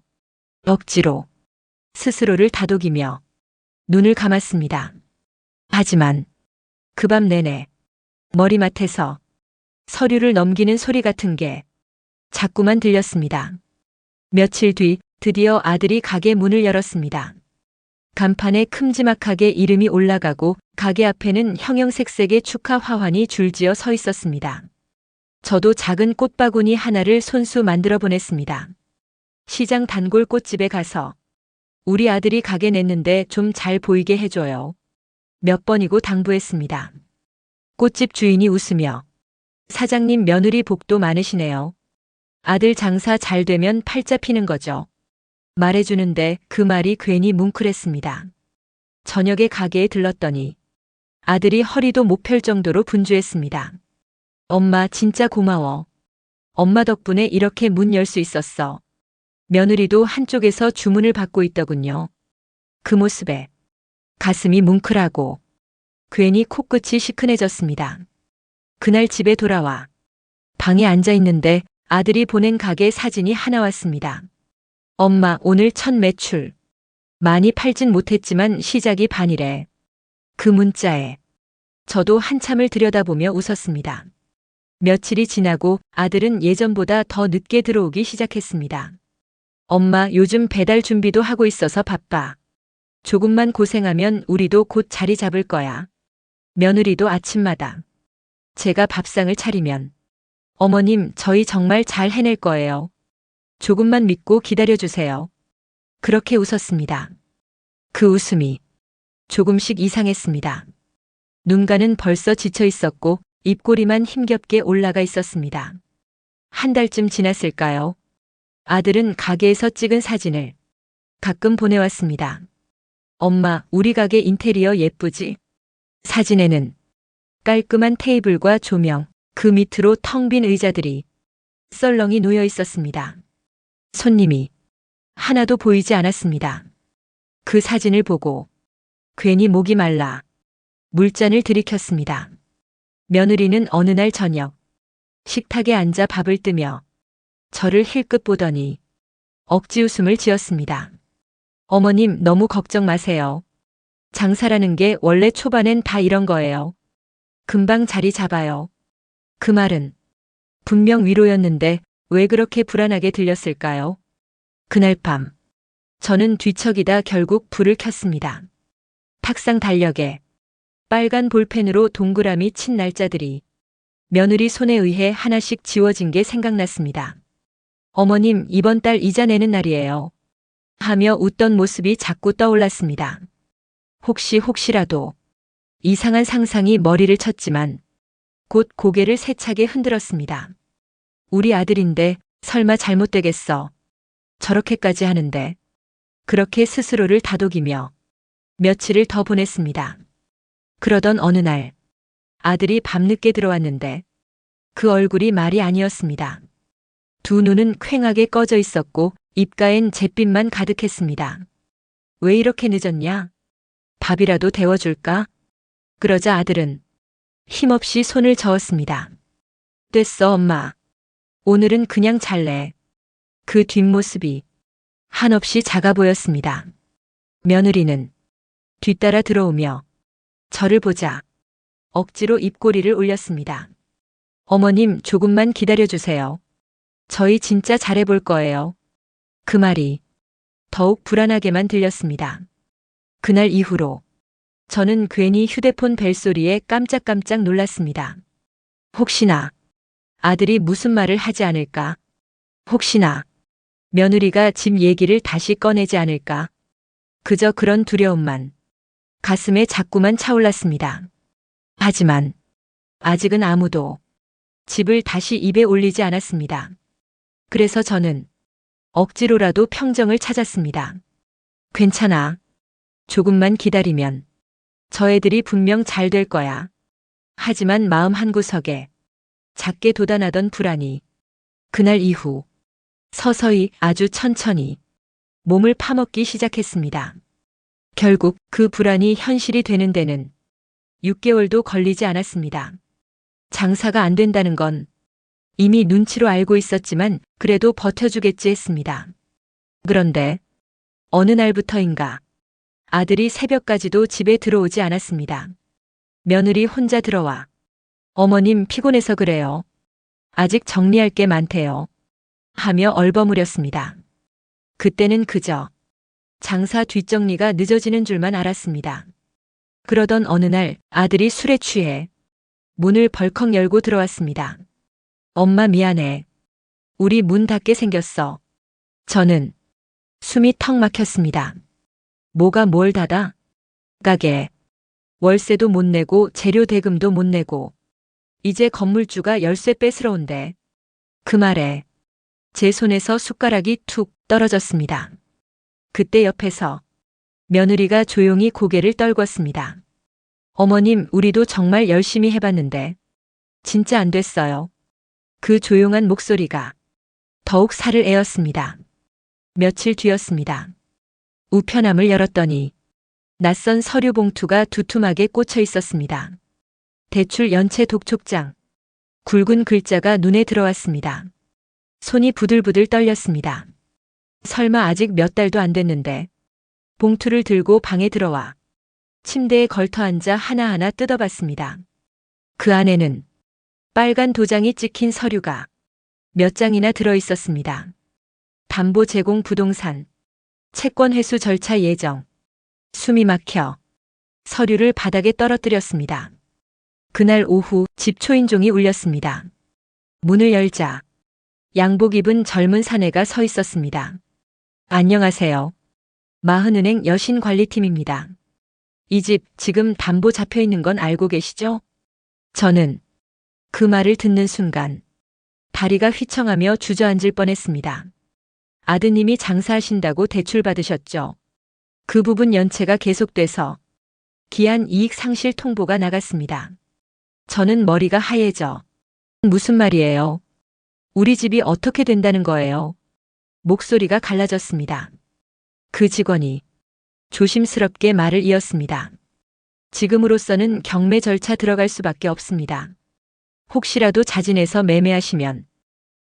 억지로 스스로를 다독이며 눈을 감았습니다. 하지만 그 밤 내내 머리맡에서 서류를 넘기는 소리 같은 게 자꾸만 들렸습니다. 며칠 뒤 드디어 아들이 가게 문을 열었습니다. 간판에 큼지막하게 이름이 올라가고 가게 앞에는 형형색색의 축하 화환이 줄지어 서 있었습니다. 저도 작은 꽃바구니 하나를 손수 만들어 보냈습니다. 시장 단골 꽃집에 가서 우리 아들이 가게 냈는데 좀 잘 보이게 해줘요. 몇 번이고 당부했습니다. 꽃집 주인이 웃으며 사장님, 며느리 복도 많으시네요. 아들 장사 잘 되면 팔자 피는 거죠. 말해주는데 그 말이 괜히 뭉클했습니다. 저녁에 가게에 들렀더니 아들이 허리도 못 펼 정도로 분주했습니다. 엄마, 진짜 고마워. 엄마 덕분에 이렇게 문 열 수 있었어. 며느리도 한쪽에서 주문을 받고 있더군요. 그 모습에 가슴이 뭉클하고 괜히 코끝이 시큰해졌습니다. 그날 집에 돌아와 방에 앉아 있는데 아들이 보낸 가게 사진이 하나 왔습니다. 엄마, 오늘 첫 매출. 많이 팔진 못했지만 시작이 반이래. 그 문자에 저도 한참을 들여다보며 웃었습니다. 며칠이 지나고 아들은 예전보다 더 늦게 들어오기 시작했습니다. 엄마, 요즘 배달 준비도 하고 있어서 바빠. 조금만 고생하면 우리도 곧 자리 잡을 거야. 며느리도 아침마다 제가 밥상을 차리면 어머님, 저희 정말 잘 해낼 거예요. 조금만 믿고 기다려주세요. 그렇게 웃었습니다. 그 웃음이 조금씩 이상했습니다. 눈가는 벌써 지쳐 있었고 입꼬리만 힘겹게 올라가 있었습니다. 한 달쯤 지났을까요? 아들은 가게에서 찍은 사진을 가끔 보내왔습니다. 엄마, 우리 가게 인테리어 예쁘지? 사진에는 깔끔한 테이블과 조명, 그 밑으로 텅 빈 의자들이 썰렁이 놓여 있었습니다. 손님이 하나도 보이지 않았습니다. 그 사진을 보고 괜히 목이 말라 물잔을 들이켰습니다. 며느리는 어느 날 저녁 식탁에 앉아 밥을 뜨며 저를 힐끗 보더니 억지 웃음을 지었습니다. 어머님, 너무 걱정 마세요. 장사라는 게 원래 초반엔 다 이런 거예요. 금방 자리 잡아요. 그 말은 분명 위로였는데 왜 그렇게 불안하게 들렸을까요? 그날 밤 저는 뒤척이다 결국 불을 켰습니다. 탁상 달력에 빨간 볼펜으로 동그라미 친 날짜들이 며느리 손에 의해 하나씩 지워진 게 생각났습니다. 어머님, 이번 달 이자 내는 날이에요. 하며 웃던 모습이 자꾸 떠올랐습니다. 혹시라도 이상한 상상이 머리를 쳤지만 곧 고개를 세차게 흔들었습니다. 우리 아들인데 설마 잘못되겠어. 저렇게까지 하는데. 그렇게 스스로를 다독이며 며칠을 더 보냈습니다. 그러던 어느 날 아들이 밤늦게 들어왔는데 그 얼굴이 말이 아니었습니다. 두 눈은 퀭하게 꺼져 있었고 입가엔 잿빛만 가득했습니다. 왜 이렇게 늦었냐? 밥이라도 데워줄까? 그러자 아들은 힘없이 손을 저었습니다. 됐어, 엄마. 오늘은 그냥 잘래. 그 뒷모습이 한없이 작아 보였습니다. 며느리는 뒤따라 들어오며 저를 보자 억지로 입꼬리를 올렸습니다. 어머님, 조금만 기다려주세요. 저희 진짜 잘해볼 거예요. 그 말이 더욱 불안하게만 들렸습니다. 그날 이후로 저는 괜히 휴대폰 벨소리에 깜짝깜짝 놀랐습니다. 혹시나 아들이 무슨 말을 하지 않을까? 혹시나 며느리가 집 얘기를 다시 꺼내지 않을까? 그저 그런 두려움만 가슴에 자꾸만 차올랐습니다. 하지만 아직은 아무도 집을 다시 입에 올리지 않았습니다. 그래서 저는 억지로라도 평정을 찾았습니다. 괜찮아. 조금만 기다리면 저 애들이 분명 잘 될 거야. 하지만 마음 한구석에 작게 돋아나던 불안이 그날 이후 서서히 아주 천천히 몸을 파먹기 시작했습니다. 결국 그 불안이 현실이 되는 데는 6개월도 걸리지 않았습니다. 장사가 안 된다는 건 이미 눈치로 알고 있었지만 그래도 버텨주겠지 했습니다. 그런데 어느 날부터인가 아들이 새벽까지도 집에 들어오지 않았습니다. 며느리 혼자 들어와 어머님 피곤해서 그래요. 아직 정리할 게 많대요. 하며 얼버무렸습니다. 그때는 그저 장사 뒷정리가 늦어지는 줄만 알았습니다. 그러던 어느 날 아들이 술에 취해 문을 벌컥 열고 들어왔습니다. 엄마 미안해. 우리 문 닫게 생겼어. 저는 숨이 턱 막혔습니다. 뭐가 뭘 닫아? 가게. 월세도 못 내고 재료 대금도 못 내고 이제 건물주가 열쇠 뺏으러온대. 그 말에 제 손에서 숟가락이 툭 떨어졌습니다. 그때 옆에서 며느리가 조용히 고개를 떨궜습니다. 어머님, 우리도 정말 열심히 해봤는데 진짜 안 됐어요. 그 조용한 목소리가 더욱 살을 에었습니다. 며칠 뒤였습니다. 우편함을 열었더니 낯선 서류 봉투가 두툼하게 꽂혀 있었습니다. 대출 연체 독촉장. 굵은 글자가 눈에 들어왔습니다. 손이 부들부들 떨렸습니다. 설마 아직 몇 달도 안 됐는데. 봉투를 들고 방에 들어와 침대에 걸터 앉아 하나하나 뜯어봤습니다. 그 안에는 빨간 도장이 찍힌 서류가 몇 장이나 들어 있었습니다. 담보 제공 부동산, 채권 회수 절차 예정. 숨이 막혀 서류를 바닥에 떨어뜨렸습니다. 그날 오후 집 초인종이 울렸습니다. 문을 열자 양복 입은 젊은 사내가 서 있었습니다. 안녕하세요. 마흔은행 여신관리팀입니다. 이 집 지금 담보 잡혀 있는 건 알고 계시죠? 저는 그 말을 듣는 순간 다리가 휘청하며 주저앉을 뻔했습니다. 아드님이 장사하신다고 대출 받으셨죠? 그 부분 연체가 계속돼서 기한 이익 상실 통보가 나갔습니다. 저는 머리가 하얘져. 무슨 말이에요? 우리 집이 어떻게 된다는 거예요? 목소리가 갈라졌습니다. 그 직원이 조심스럽게 말을 이었습니다. 지금으로서는 경매 절차 들어갈 수밖에 없습니다. 혹시라도 자진해서 매매하시면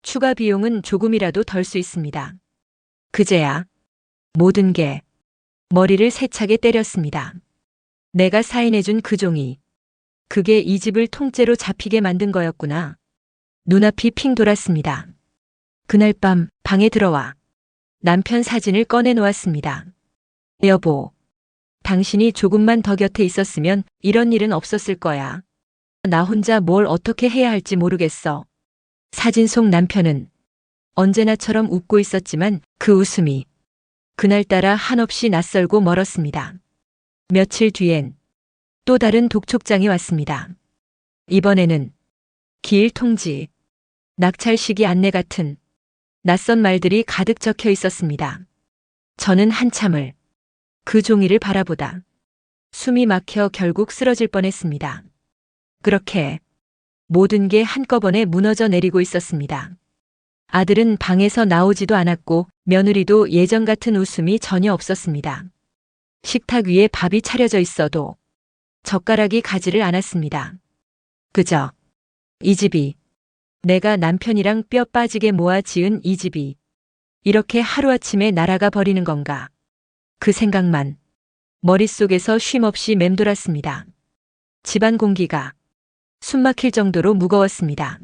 추가 비용은 조금이라도 덜 수 있습니다. 그제야 모든 게 머리를 세차게 때렸습니다. 내가 사인해준 그 종이 그게 이 집을 통째로 잡히게 만든 거였구나. 눈앞이 핑 돌았습니다. 그날 밤 방에 들어와 남편 사진을 꺼내 놓았습니다. 여보, 당신이 조금만 더 곁에 있었으면 이런 일은 없었을 거야. 나 혼자 뭘 어떻게 해야 할지 모르겠어. 사진 속 남편은 언제나처럼 웃고 있었지만 그 웃음이 그날따라 한없이 낯설고 멀었습니다. 며칠 뒤엔 또 다른 독촉장이 왔습니다. 이번에는 기일 통지, 낙찰시기 안내 같은 낯선 말들이 가득 적혀 있었습니다. 저는 한참을 그 종이를 바라보다 숨이 막혀 결국 쓰러질 뻔했습니다. 그렇게 모든 게 한꺼번에 무너져 내리고 있었습니다. 아들은 방에서 나오지도 않았고 며느리도 예전 같은 웃음이 전혀 없었습니다. 식탁 위에 밥이 차려져 있어도 젓가락이 가지를 않았습니다. 그저 이 집이, 내가 남편이랑 뼈 빠지게 모아 지은 이 집이 이렇게 하루아침에 날아가 버리는 건가. 그 생각만 머릿속에서 쉼없이 맴돌았습니다. 집안 공기가 숨막힐 정도로 무거웠습니다.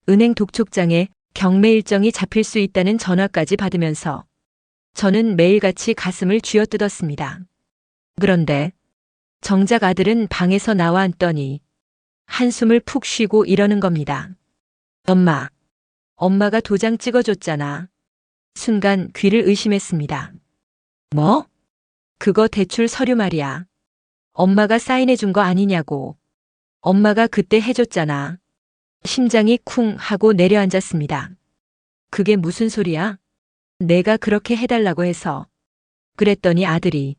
은행 독촉장에 경매 일정이 잡힐 수 있다는 전화까지 받으면서 저는 매일같이 가슴을 쥐어뜯었습니다. 그런데 정작 아들은 방에서 나와 앉더니 한숨을 푹 쉬고 이러는 겁니다. 엄마가 도장 찍어줬잖아. 순간 귀를 의심했습니다. 뭐? 그거 대출 서류 말이야. 엄마가 사인해준 거 아니냐고. 엄마가 그때 해줬잖아. 심장이 쿵 하고 내려앉았습니다. 그게 무슨 소리야? 내가 그렇게 해달라고 해서. 그랬더니 아들이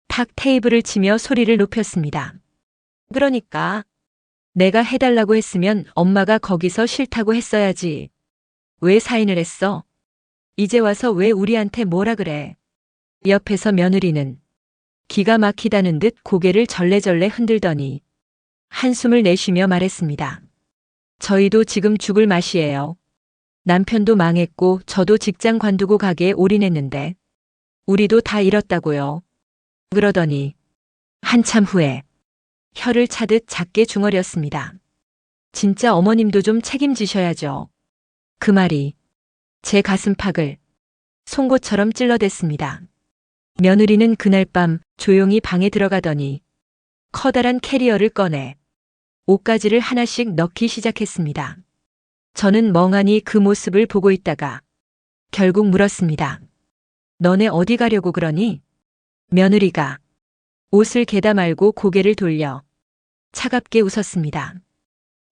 탁 테이블을 치며 소리를 높였습니다. 그러니까 내가 해달라고 했으면 엄마가 거기서 싫다고 했어야지. 왜 사인을 했어? 이제 와서 왜 우리한테 뭐라 그래? 옆에서 며느리는 기가 막히다는 듯 고개를 절레절레 흔들더니 한숨을 내쉬며 말했습니다. 저희도 지금 죽을 맛이에요. 남편도 망했고 저도 직장 관두고 가게에 올인했는데 우리도 다 잃었다고요. 그러더니 한참 후에 혀를 차듯 작게 중얼였습니다. 진짜 어머님도 좀 책임지셔야죠. 그 말이 제 가슴팍을 송곳처럼 찔러댔습니다. 며느리는 그날 밤 조용히 방에 들어가더니 커다란 캐리어를 꺼내 옷가지를 하나씩 넣기 시작했습니다. 저는 멍하니 그 모습을 보고 있다가 결국 물었습니다. 너네 어디 가려고 그러니? 며느리가 옷을 개다 말고 고개를 돌려 차갑게 웃었습니다.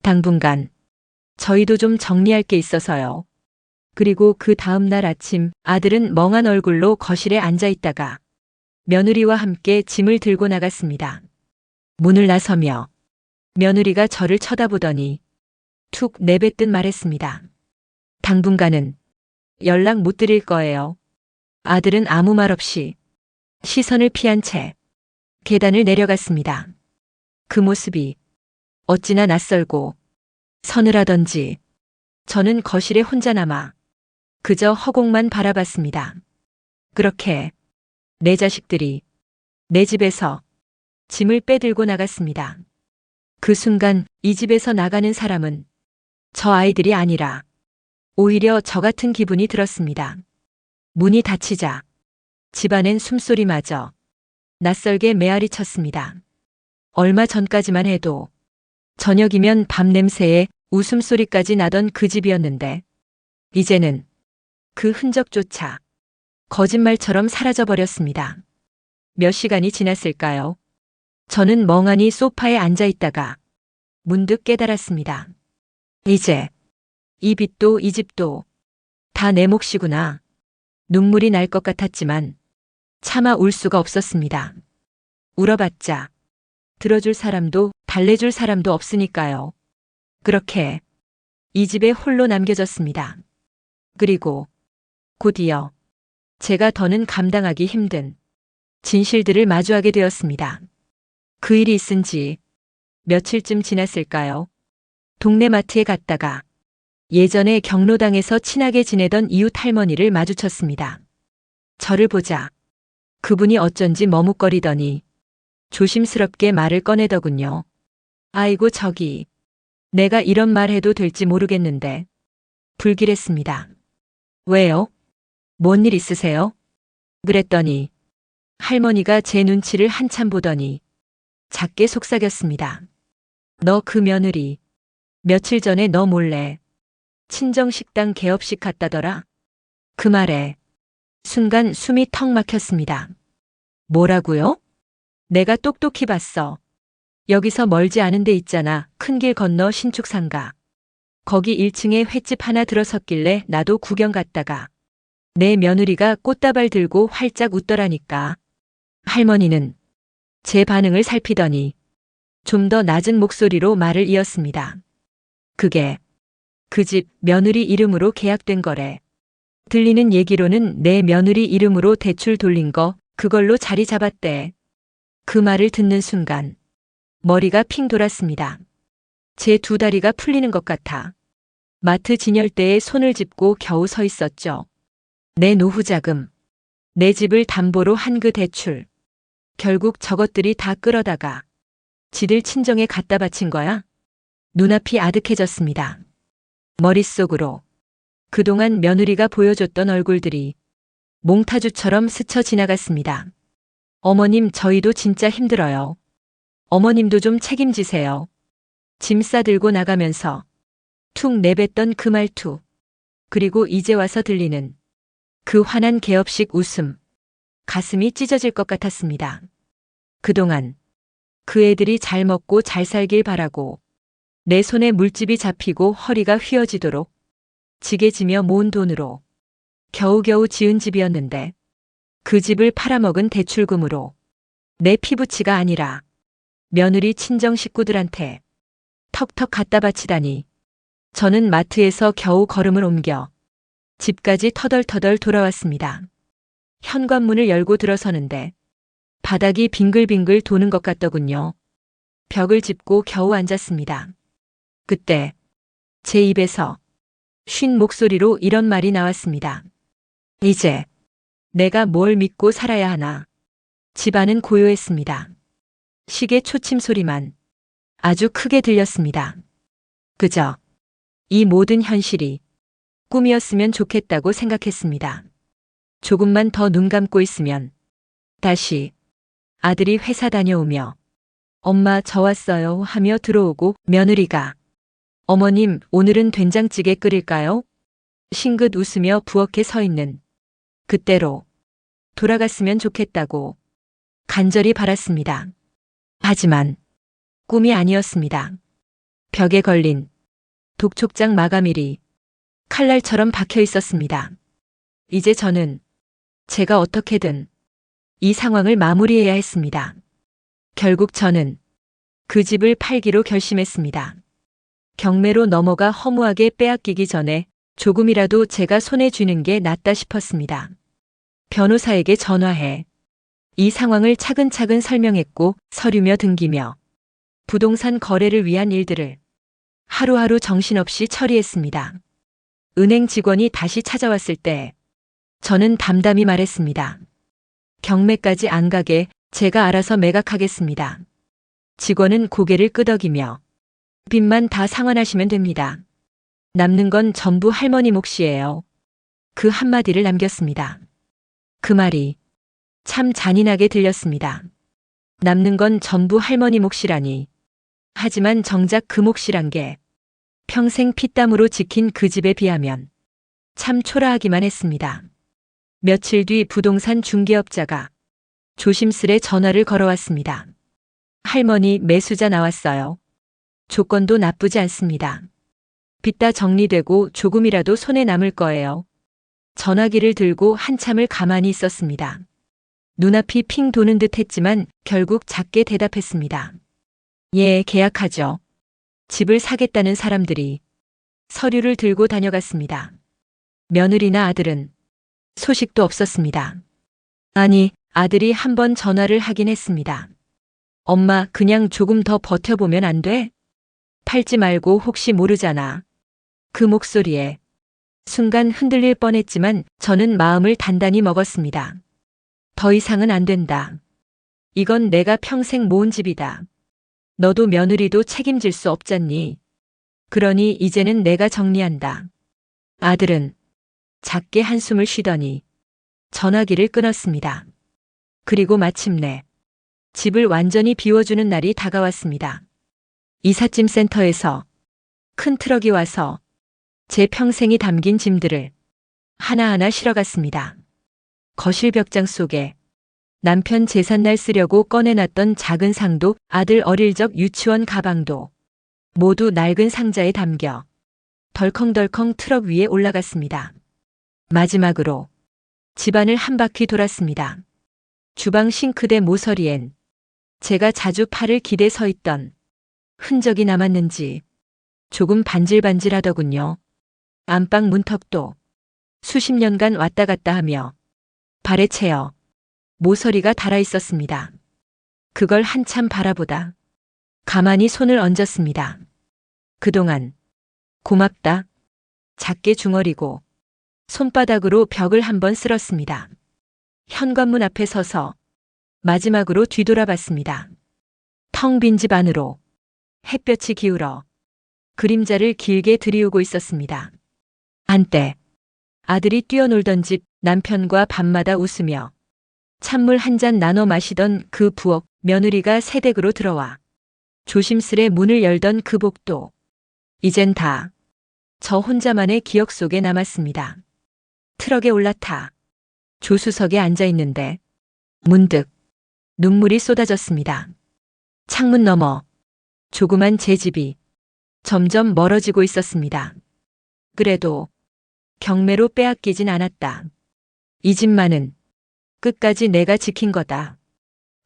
당분간 저희도 좀 정리할 게 있어서요. 그리고 그 다음 날 아침 아들은 멍한 얼굴로 거실에 앉아 있다가 며느리와 함께 짐을 들고 나갔습니다. 문을 나서며 며느리가 저를 쳐다보더니 툭 내뱉듯 말했습니다. 당분간은 연락 못 드릴 거예요. 아들은 아무 말 없이 시선을 피한 채 계단을 내려갔습니다. 그 모습이 어찌나 낯설고 서늘하던지 저는 거실에 혼자 남아 그저 허공만 바라봤습니다. 그렇게 내 자식들이 내 집에서 짐을 빼들고 나갔습니다. 그 순간 이 집에서 나가는 사람은 저 아이들이 아니라 오히려 저 같은 기분이 들었습니다. 문이 닫히자 집안엔 숨소리마저 낯설게 메아리 쳤습니다. 얼마 전까지만 해도 저녁이면 밤 냄새에 웃음소리까지 나던 그 집이었는데 이제는 그 흔적조차 거짓말처럼 사라져버렸습니다. 몇 시간이 지났을까요? 저는 멍하니 소파에 앉아 있다가 문득 깨달았습니다. 이제 이 빚도 이 집도 다 내 몫이구나. 눈물이 날 것 같았지만 차마 울 수가 없었습니다. 울어봤자 들어줄 사람도 달래줄 사람도 없으니까요. 그렇게 이 집에 홀로 남겨졌습니다. 그리고 곧이어 제가 더는 감당하기 힘든 진실들을 마주하게 되었습니다. 그 일이 있은 지 며칠쯤 지났을까요? 동네 마트에 갔다가 예전에 경로당에서 친하게 지내던 이웃 할머니를 마주쳤습니다. 저를 보자 그분이 어쩐지 머뭇거리더니 조심스럽게 말을 꺼내더군요. 아이고 저기, 내가 이런 말 해도 될지 모르겠는데. 불길했습니다. 왜요? 뭔 일 있으세요? 그랬더니 할머니가 제 눈치를 한참 보더니 작게 속삭였습니다. 너 그 며느리 며칠 전에 너 몰래 친정식당 개업식 갔다더라. 그 말에 순간 숨이 턱 막혔습니다. 뭐라고요? 내가 똑똑히 봤어. 여기서 멀지 않은 데 있잖아. 큰 길 건너 신축상가. 거기 1층에 횟집 하나 들어섰길래 나도 구경 갔다가 내 며느리가 꽃다발 들고 활짝 웃더라니까. 할머니는 제 반응을 살피더니 좀 더 낮은 목소리로 말을 이었습니다. 그게 그 집 며느리 이름으로 계약된 거래. 들리는 얘기로는 내 며느리 이름으로 대출 돌린 거 그걸로 자리 잡았대. 그 말을 듣는 순간 머리가 핑 돌았습니다. 제 두 다리가 풀리는 것 같아 마트 진열대에 손을 짚고 겨우 서 있었죠. 내 노후 자금, 내 집을 담보로 한 그 대출. 결국 저것들이 다 끌어다가 지들 친정에 갖다 바친 거야? 눈앞이 아득해졌습니다. 머릿속으로 그동안 며느리가 보여줬던 얼굴들이 몽타주처럼 스쳐 지나갔습니다. 어머님, 저희도 진짜 힘들어요. 어머님도 좀 책임지세요. 짐 싸들고 나가면서 툭 내뱉던 그 말투. 그리고 이제 와서 들리는 그 환한 개업식 웃음. 가슴이 찢어질 것 같았습니다. 그동안 그 애들이 잘 먹고 잘 살길 바라고 내 손에 물집이 잡히고 허리가 휘어지도록 지게지며 모은 돈으로 겨우겨우 지은 집이었는데 그 집을 팔아먹은 대출금으로 내 피부치가 아니라 며느리 친정 식구들한테 턱턱 갖다 바치다니. 저는 마트에서 겨우 걸음을 옮겨 집까지 터덜터덜 돌아왔습니다. 현관문을 열고 들어서는데 바닥이 빙글빙글 도는 것 같더군요. 벽을 짚고 겨우 앉았습니다. 그때 제 입에서 쉰 목소리로 이런 말이 나왔습니다. 이제 내가 뭘 믿고 살아야 하나. 집안은 고요했습니다. 시계 초침 소리만 아주 크게 들렸습니다. 그저 이 모든 현실이 꿈이었으면 좋겠다고 생각했습니다. 조금만 더 눈 감고 있으면 다시 아들이 회사 다녀오며 엄마 저 왔어요 하며 들어오고 며느리가 어머님 오늘은 된장찌개 끓일까요? 싱긋 웃으며 부엌에 서 있는 그때로 돌아갔으면 좋겠다고 간절히 바랐습니다. 하지만 꿈이 아니었습니다. 벽에 걸린 독촉장 마감일이 칼날처럼 박혀 있었습니다. 이제 저는 제가 어떻게든 이 상황을 마무리해야 했습니다. 결국 저는 그 집을 팔기로 결심했습니다. 경매로 넘어가 허무하게 빼앗기기 전에 조금이라도 제가 손에 쥐는 게 낫다 싶었습니다. 변호사에게 전화해 이 상황을 차근차근 설명했고 서류며 등기며 부동산 거래를 위한 일들을 하루하루 정신없이 처리했습니다. 은행 직원이 다시 찾아왔을 때 저는 담담히 말했습니다. 경매까지 안 가게 제가 알아서 매각하겠습니다. 직원은 고개를 끄덕이며 빚만 다 상환하시면 됩니다. 남는 건 전부 할머니 몫이에요. 그 한마디를 남겼습니다. 그 말이 참 잔인하게 들렸습니다. 남는 건 전부 할머니 몫이라니. 하지만 정작 그 몫이란 게 평생 피땀으로 지킨 그 집에 비하면 참 초라하기만 했습니다. 며칠 뒤 부동산 중개업자가 조심스레 전화를 걸어왔습니다. 할머니 매수자 나왔어요. 조건도 나쁘지 않습니다. 빚 다 정리되고 조금이라도 손에 남을 거예요. 전화기를 들고 한참을 가만히 있었습니다. 눈앞이 핑 도는 듯 했지만 결국 작게 대답했습니다. 예, 계약하죠. 집을 사겠다는 사람들이 서류를 들고 다녀갔습니다. 며느리나 아들은 소식도 없었습니다. 아니, 아들이 한 번 전화를 하긴 했습니다. 엄마, 그냥 조금 더 버텨보면 안 돼? 팔지 말고 혹시 모르잖아. 그 목소리에 순간 흔들릴 뻔했지만 저는 마음을 단단히 먹었습니다. 더 이상은 안 된다. 이건 내가 평생 모은 집이다. 너도 며느리도 책임질 수 없잖니. 그러니 이제는 내가 정리한다. 아들은 작게 한숨을 쉬더니 전화기를 끊었습니다. 그리고 마침내 집을 완전히 비워주는 날이 다가왔습니다. 이삿짐 센터에서 큰 트럭이 와서 제 평생이 담긴 짐들을 하나하나 실어갔습니다. 거실 벽장 속에 남편 제삿날 쓰려고 꺼내놨던 작은 상도 아들 어릴 적 유치원 가방도 모두 낡은 상자에 담겨 덜컹덜컹 트럭 위에 올라갔습니다. 마지막으로 집안을 한 바퀴 돌았습니다. 주방 싱크대 모서리엔 제가 자주 팔을 기대 서 있던 흔적이 남았는지 조금 반질반질하더군요. 안방 문턱도 수십 년간 왔다 갔다 하며 발에 채여 모서리가 달아 있었습니다. 그걸 한참 바라보다 가만히 손을 얹었습니다. 그동안 고맙다. 작게 중얼이고 손바닥으로 벽을 한번 쓸었습니다. 현관문 앞에 서서 마지막으로 뒤돌아봤습니다. 텅 빈 집 안으로 햇볕이 기울어 그림자를 길게 들이우고 있었습니다. 한때 아들이 뛰어놀던 집, 남편과 밤마다 웃으며 찬물 한 잔 나눠 마시던 그 부엌, 며느리가 새댁으로 들어와 조심스레 문을 열던 그 복도, 이젠 다 저 혼자만의 기억 속에 남았습니다. 트럭에 올라타 조수석에 앉아 있는데 문득 눈물이 쏟아졌습니다. 창문 너머 조그만 제 집이 점점 멀어지고 있었습니다. 그래도 경매로 빼앗기진 않았다. 이 집만은 끝까지 내가 지킨 거다.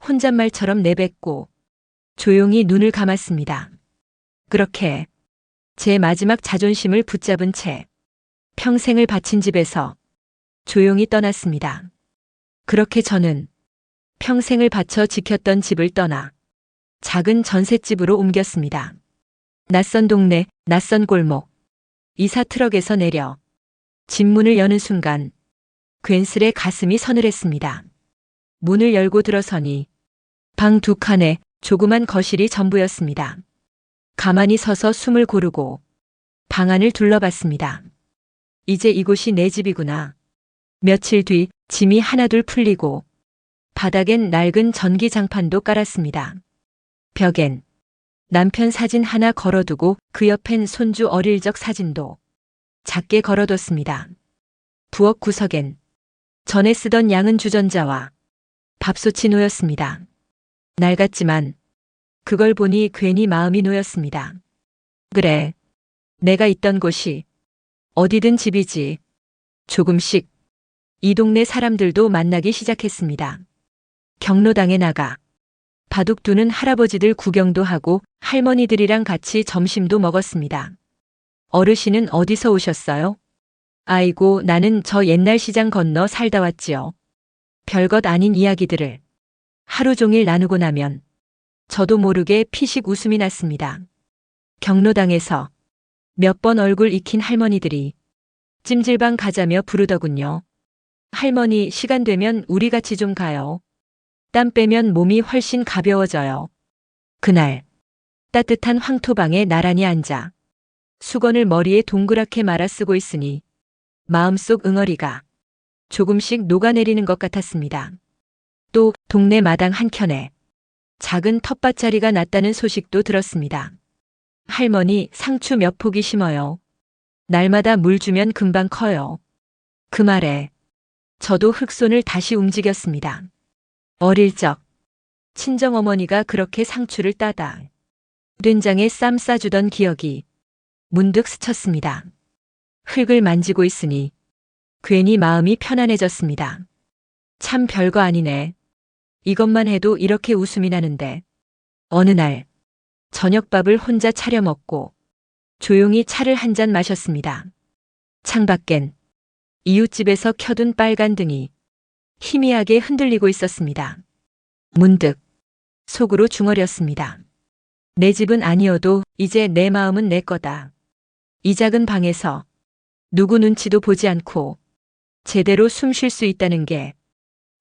혼잣말처럼 내뱉고 조용히 눈을 감았습니다. 그렇게 제 마지막 자존심을 붙잡은 채 평생을 바친 집에서 조용히 떠났습니다. 그렇게 저는 평생을 바쳐 지켰던 집을 떠나 작은 전셋집으로 옮겼습니다. 낯선 동네, 낯선 골목, 이사 트럭에서 내려 집 문을 여는 순간 괜스레 가슴이 서늘했습니다. 문을 열고 들어서니 방 두 칸에 조그만 거실이 전부였습니다. 가만히 서서 숨을 고르고 방 안을 둘러봤습니다. 이제 이곳이 내 집이구나. 며칠 뒤 짐이 하나둘 풀리고 바닥엔 낡은 전기장판도 깔았습니다. 벽엔 남편 사진 하나 걸어두고 그 옆엔 손주 어릴 적 사진도 작게 걸어뒀습니다. 부엌 구석엔 전에 쓰던 양은 주전자와 밥솥이 놓였습니다. 낡았지만 그걸 보니 괜히 마음이 놓였습니다. 그래, 내가 있던 곳이 어디든 집이지. 조금씩 이 동네 사람들도 만나기 시작했습니다. 경로당에 나가 바둑 두는 할아버지들 구경도 하고 할머니들이랑 같이 점심도 먹었습니다. 어르신은 어디서 오셨어요? 아이고, 나는 저 옛날 시장 건너 살다 왔지요. 별것 아닌 이야기들을 하루 종일 나누고 나면 저도 모르게 피식 웃음이 났습니다. 경로당에서 몇 번 얼굴 익힌 할머니들이 찜질방 가자며 부르더군요. 할머니, 시간 되면 우리 같이 좀 가요. 땀 빼면 몸이 훨씬 가벼워져요. 그날 따뜻한 황토방에 나란히 앉아 수건을 머리에 동그랗게 말아 쓰고 있으니 마음속 응어리가 조금씩 녹아내리는 것 같았습니다. 또 동네 마당 한켠에 작은 텃밭자리가 났다는 소식도 들었습니다. 할머니, 상추 몇 포기 심어요. 날마다 물 주면 금방 커요. 그 말에 저도 흙손을 다시 움직였습니다. 어릴 적 친정어머니가 그렇게 상추를 따다 된장에 쌈 싸주던 기억이 문득 스쳤습니다. 흙을 만지고 있으니 괜히 마음이 편안해졌습니다. 참 별거 아니네. 이것만 해도 이렇게 웃음이 나는데. 어느 날 저녁밥을 혼자 차려 먹고 조용히 차를 한 잔 마셨습니다. 창밖엔 이웃집에서 켜둔 빨간 등이 희미하게 흔들리고 있었습니다. 문득 속으로 중얼였습니다. 내 집은 아니어도 이제 내 마음은 내 거다. 이 작은 방에서 누구 눈치도 보지 않고 제대로 숨 쉴 수 있다는 게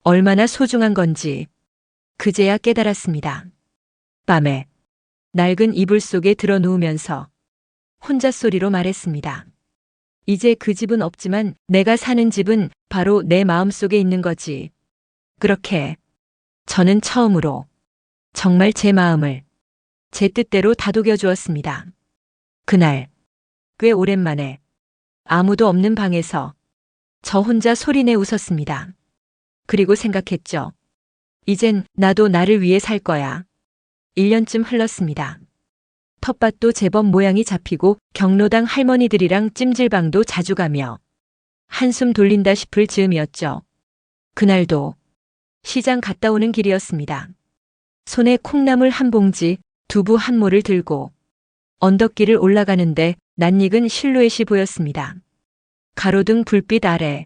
얼마나 소중한 건지 그제야 깨달았습니다. 밤에 낡은 이불 속에 들어 누우면서 혼자 소리로 말했습니다. 이제 그 집은 없지만 내가 사는 집은 바로 내 마음속에 있는 거지. 그렇게 저는 처음으로 정말 제 마음을 제 뜻대로 다독여 주었습니다. 그날 꽤 오랜만에 아무도 없는 방에서 저 혼자 소리내 웃었습니다. 그리고 생각했죠. 이젠 나도 나를 위해 살 거야. 1년쯤 흘렀습니다. 텃밭도 제법 모양이 잡히고 경로당 할머니들이랑 찜질방도 자주 가며 한숨 돌린다 싶을 즈음이었죠. 그날도 시장 갔다 오는 길이었습니다. 손에 콩나물 한 봉지, 두부 한 모를 들고 언덕길을 올라가는데 낯익은 실루엣이 보였습니다. 가로등 불빛 아래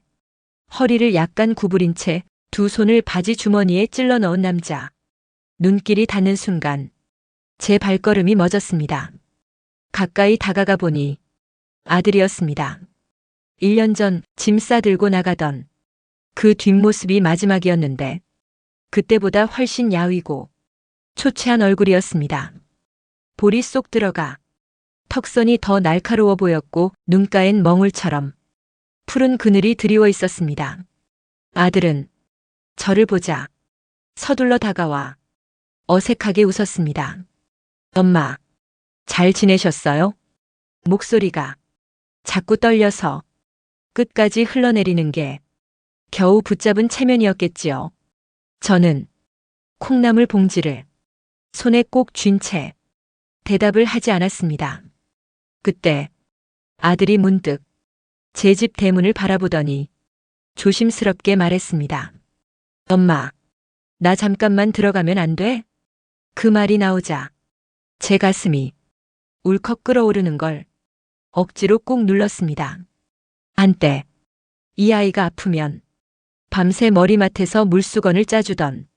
허리를 약간 구부린 채 두 손을 바지 주머니에 찔러 넣은 남자. 눈길이 닿는 순간 제 발걸음이 멎었습니다. 가까이 다가가 보니 아들이었습니다. 1년 전 짐 싸들고 나가던 그 뒷모습이 마지막이었는데 그때보다 훨씬 야위고 초췌한 얼굴이었습니다. 볼이 쏙 들어가 턱선이 더 날카로워 보였고 눈가엔 멍울처럼 푸른 그늘이 드리워 있었습니다. 아들은 저를 보자 서둘러 다가와 어색하게 웃었습니다. 엄마, 잘 지내셨어요? 목소리가 자꾸 떨려서 끝까지 흘러내리는 게 겨우 붙잡은 체면이었겠지요. 저는 콩나물 봉지를 손에 꼭 쥔 채 대답을 하지 않았습니다. 그때 아들이 문득 제 집 대문을 바라보더니 조심스럽게 말했습니다. 엄마, 나 잠깐만 들어가면 안 돼? 그 말이 나오자 제 가슴이 울컥 끓어오르는 걸 억지로 꾹 눌렀습니다. 한때 이 아이가 아프면 밤새 머리맡에서 물수건을 짜주던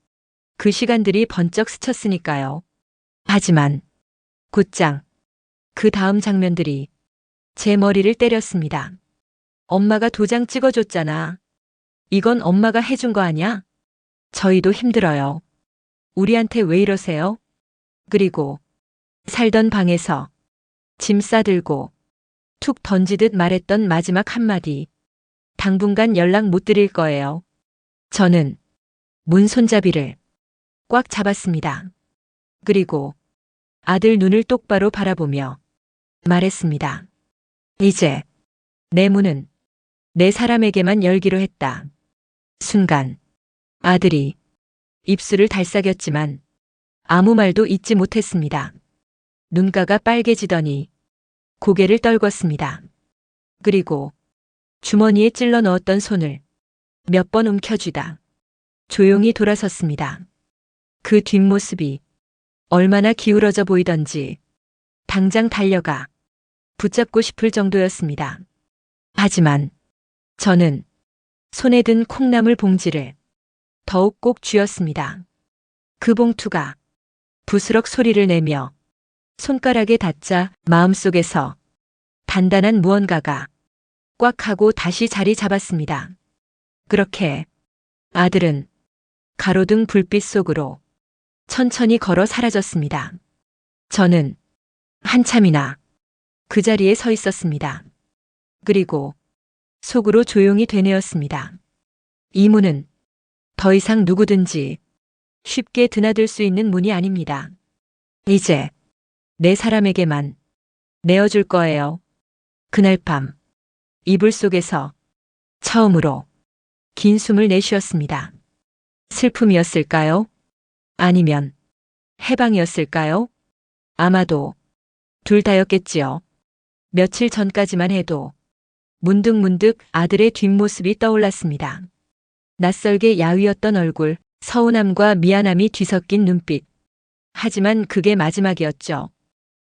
그 시간들이 번쩍 스쳤으니까요. 하지만 곧장 그 다음 장면들이 제 머리를 때렸습니다. 엄마가 도장 찍어줬잖아. 이건 엄마가 해준 거 아냐? 저희도 힘들어요. 우리한테 왜 이러세요? 그리고 살던 방에서 짐 싸들고 툭 던지듯 말했던 마지막 한마디. 당분간 연락 못 드릴 거예요. 저는 문 손잡이를 꽉 잡았습니다. 그리고 아들 눈을 똑바로 바라보며 말했습니다. 이제 내 문은 내 사람에게만 열기로 했다. 순간 아들이 입술을 달싹였지만 아무 말도 잇지 못했습니다. 눈가가 빨개지더니 고개를 떨궜습니다. 그리고 주머니에 찔러 넣었던 손을 몇 번 움켜쥐다 조용히 돌아섰습니다. 그 뒷모습이 얼마나 기울어져 보이던지 당장 달려가 붙잡고 싶을 정도였습니다. 하지만 저는 손에 든 콩나물 봉지를 더욱 꼭 쥐었습니다. 그 봉투가 부스럭 소리를 내며 손가락에 닿자 마음속에서 단단한 무언가가 꽉 하고 다시 자리 잡았습니다. 그렇게 아들은 가로등 불빛 속으로 천천히 걸어 사라졌습니다. 저는 한참이나 그 자리에 서 있었습니다. 그리고 속으로 조용히 되뇌었습니다. 이 문은 더 이상 누구든지 쉽게 드나들 수 있는 문이 아닙니다. 이제 내 사람에게만 내어줄 거예요. 그날 밤 이불 속에서 처음으로 긴 숨을 내쉬었습니다. 슬픔이었을까요? 아니면 해방이었을까요? 아마도 둘 다였겠지요. 며칠 전까지만 해도 문득문득 아들의 뒷모습이 떠올랐습니다. 낯설게 야위었던 얼굴, 서운함과 미안함이 뒤섞인 눈빛. 하지만 그게 마지막이었죠.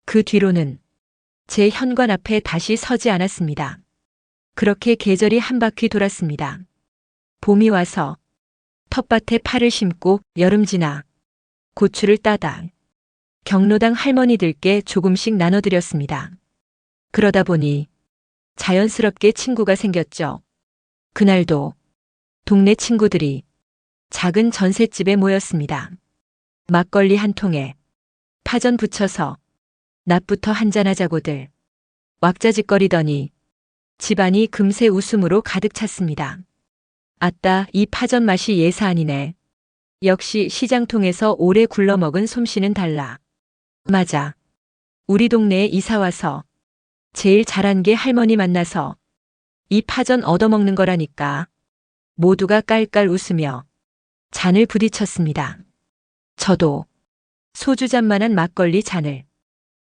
그 뒤로는 제 현관 앞에 다시 서지 않았습니다. 그렇게 계절이 한 바퀴 돌았습니다. 봄이 와서 텃밭에 파를 심고 여름 지나 고추를 따다 경로당 할머니들께 조금씩 나눠드렸습니다. 그러다 보니 자연스럽게 친구가 생겼죠. 그날도 동네 친구들이 작은 전셋집에 모였습니다. 막걸리 한 통에 파전 부쳐서 낮부터 한잔하자고들 왁자지껄이더니 집안이 금세 웃음으로 가득 찼습니다. 아따, 이 파전 맛이 예사아니네. 역시 시장통에서 오래 굴러먹은 솜씨는 달라. 맞아. 우리 동네에 이사와서 제일 잘한 게 할머니 만나서 이 파전 얻어먹는 거라니까. 모두가 깔깔 웃으며 잔을 부딪혔습니다. 저도 소주잔만한 막걸리 잔을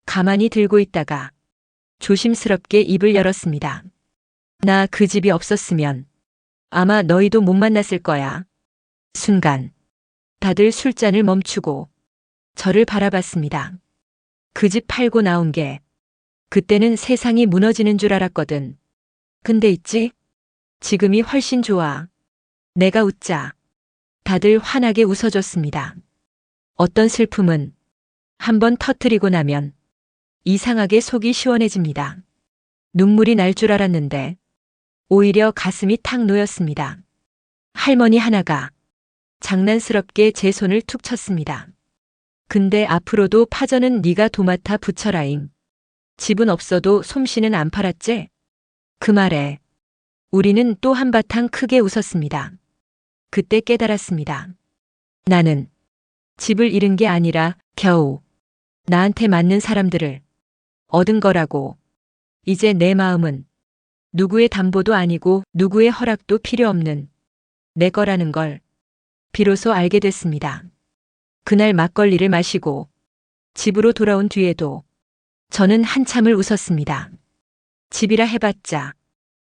가만히 들고 있다가 조심스럽게 입을 열었습니다. 나 그 집이 없었으면 아마 너희도 못 만났을 거야. 순간 다들 술잔을 멈추고 저를 바라봤습니다. 그 집 팔고 나온 게 그때는 세상이 무너지는 줄 알았거든. 근데 있지? 지금이 훨씬 좋아. 내가 웃자 다들 환하게 웃어줬습니다. 어떤 슬픔은 한번 터뜨리고 나면 이상하게 속이 시원해집니다. 눈물이 날 줄 알았는데 오히려 가슴이 탁 놓였습니다. 할머니 하나가 장난스럽게 제 손을 툭 쳤습니다. 근데 앞으로도 파전은 네가 도맡아 붙여라잉. 집은 없어도 솜씨는 안 팔았지? 그 말에 우리는 또 한바탕 크게 웃었습니다. 그때 깨달았습니다. 나는 집을 잃은 게 아니라 겨우 나한테 맞는 사람들을 얻은 거라고. 이제 내 마음은 누구의 담보도 아니고 누구의 허락도 필요 없는 내 거라는 걸 비로소 알게 됐습니다. 그날 막걸리를 마시고 집으로 돌아온 뒤에도 저는 한참을 웃었습니다. 집이라 해봤자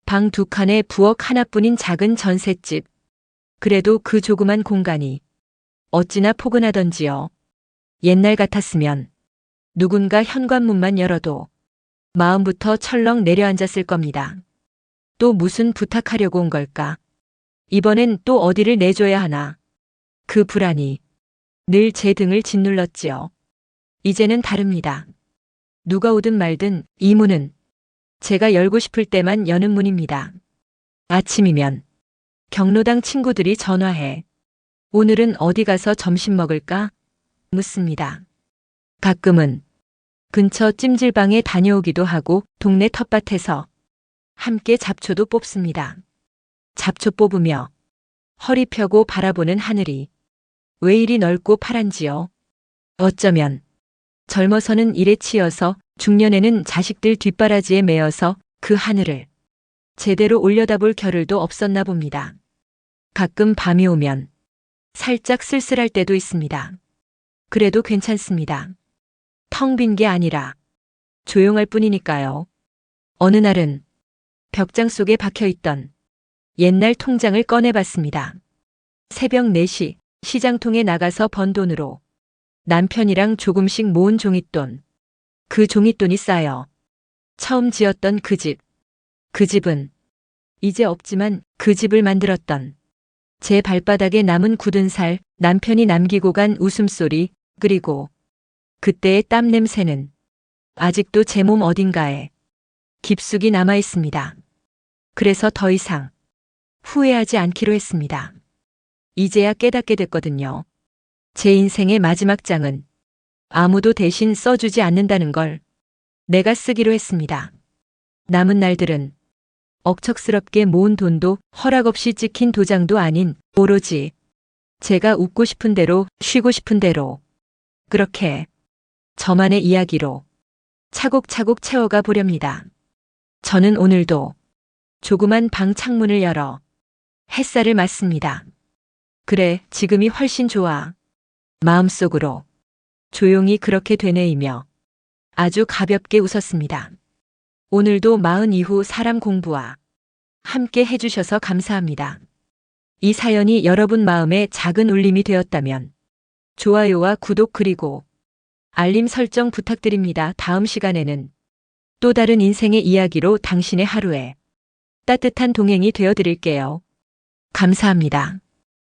방 2칸에 부엌 하나뿐인 작은 전셋집. 그래도 그 조그만 공간이 어찌나 포근하던지요. 옛날 같았으면 누군가 현관문만 열어도 마음부터 철렁 내려앉았을 겁니다. 또 무슨 부탁하려고 온 걸까? 이번엔 또 어디를 내줘야 하나? 그 불안이 늘 제 등을 짓눌렀지요. 이제는 다릅니다. 누가 오든 말든 이 문은 제가 열고 싶을 때만 여는 문입니다. 아침이면 경로당 친구들이 전화해 오늘은 어디 가서 점심 먹을까? 묻습니다. 가끔은 근처 찜질방에 다녀오기도 하고 동네 텃밭에서 함께 잡초도 뽑습니다. 잡초 뽑으며 허리 펴고 바라보는 하늘이 왜 이리 넓고 파란지요? 어쩌면 젊어서는 일에 치여서 중년에는 자식들 뒷바라지에 매여서 그 하늘을 제대로 올려다볼 겨를도 없었나 봅니다. 가끔 밤이 오면 살짝 쓸쓸할 때도 있습니다. 그래도 괜찮습니다. 텅 빈 게 아니라 조용할 뿐이니까요. 어느 날은 벽장 속에 박혀있던 옛날 통장을 꺼내봤습니다. 새벽 4시 시장통에 나가서 번 돈으로 남편이랑 조금씩 모은 종잇돈. 그 종잇돈이 쌓여 처음 지었던 그 집. 그 집은 이제 없지만 그 집을 만들었던 제 발바닥에 남은 굳은 살, 남편이 남기고 간 웃음소리, 그리고 그때의 땀 냄새는 아직도 제 몸 어딘가에 깊숙이 남아 있습니다. 그래서 더 이상 후회하지 않기로 했습니다. 이제야 깨닫게 됐거든요. 제 인생의 마지막 장은 아무도 대신 써주지 않는다는 걸 내가 쓰기로 했습니다. 남은 날들은 억척스럽게 모은 돈도 허락 없이 찍힌 도장도 아닌 오로지 제가 웃고 싶은 대로 쉬고 싶은 대로 그렇게 저만의 이야기로 차곡차곡 채워가 보렵니다. 저는 오늘도 조그만 방 창문을 열어 햇살을 맞습니다. 그래, 지금이 훨씬 좋아. 마음속으로 조용히 그렇게 되뇌이며 아주 가볍게 웃었습니다. 오늘도 40 이후 사람 공부와 함께 해주셔서 감사합니다. 이 사연이 여러분 마음에 작은 울림이 되었다면 좋아요와 구독 그리고 알림 설정 부탁드립니다. 다음 시간에는 또 다른 인생의 이야기로 당신의 하루에 따뜻한 동행이 되어 드릴게요. 감사합니다.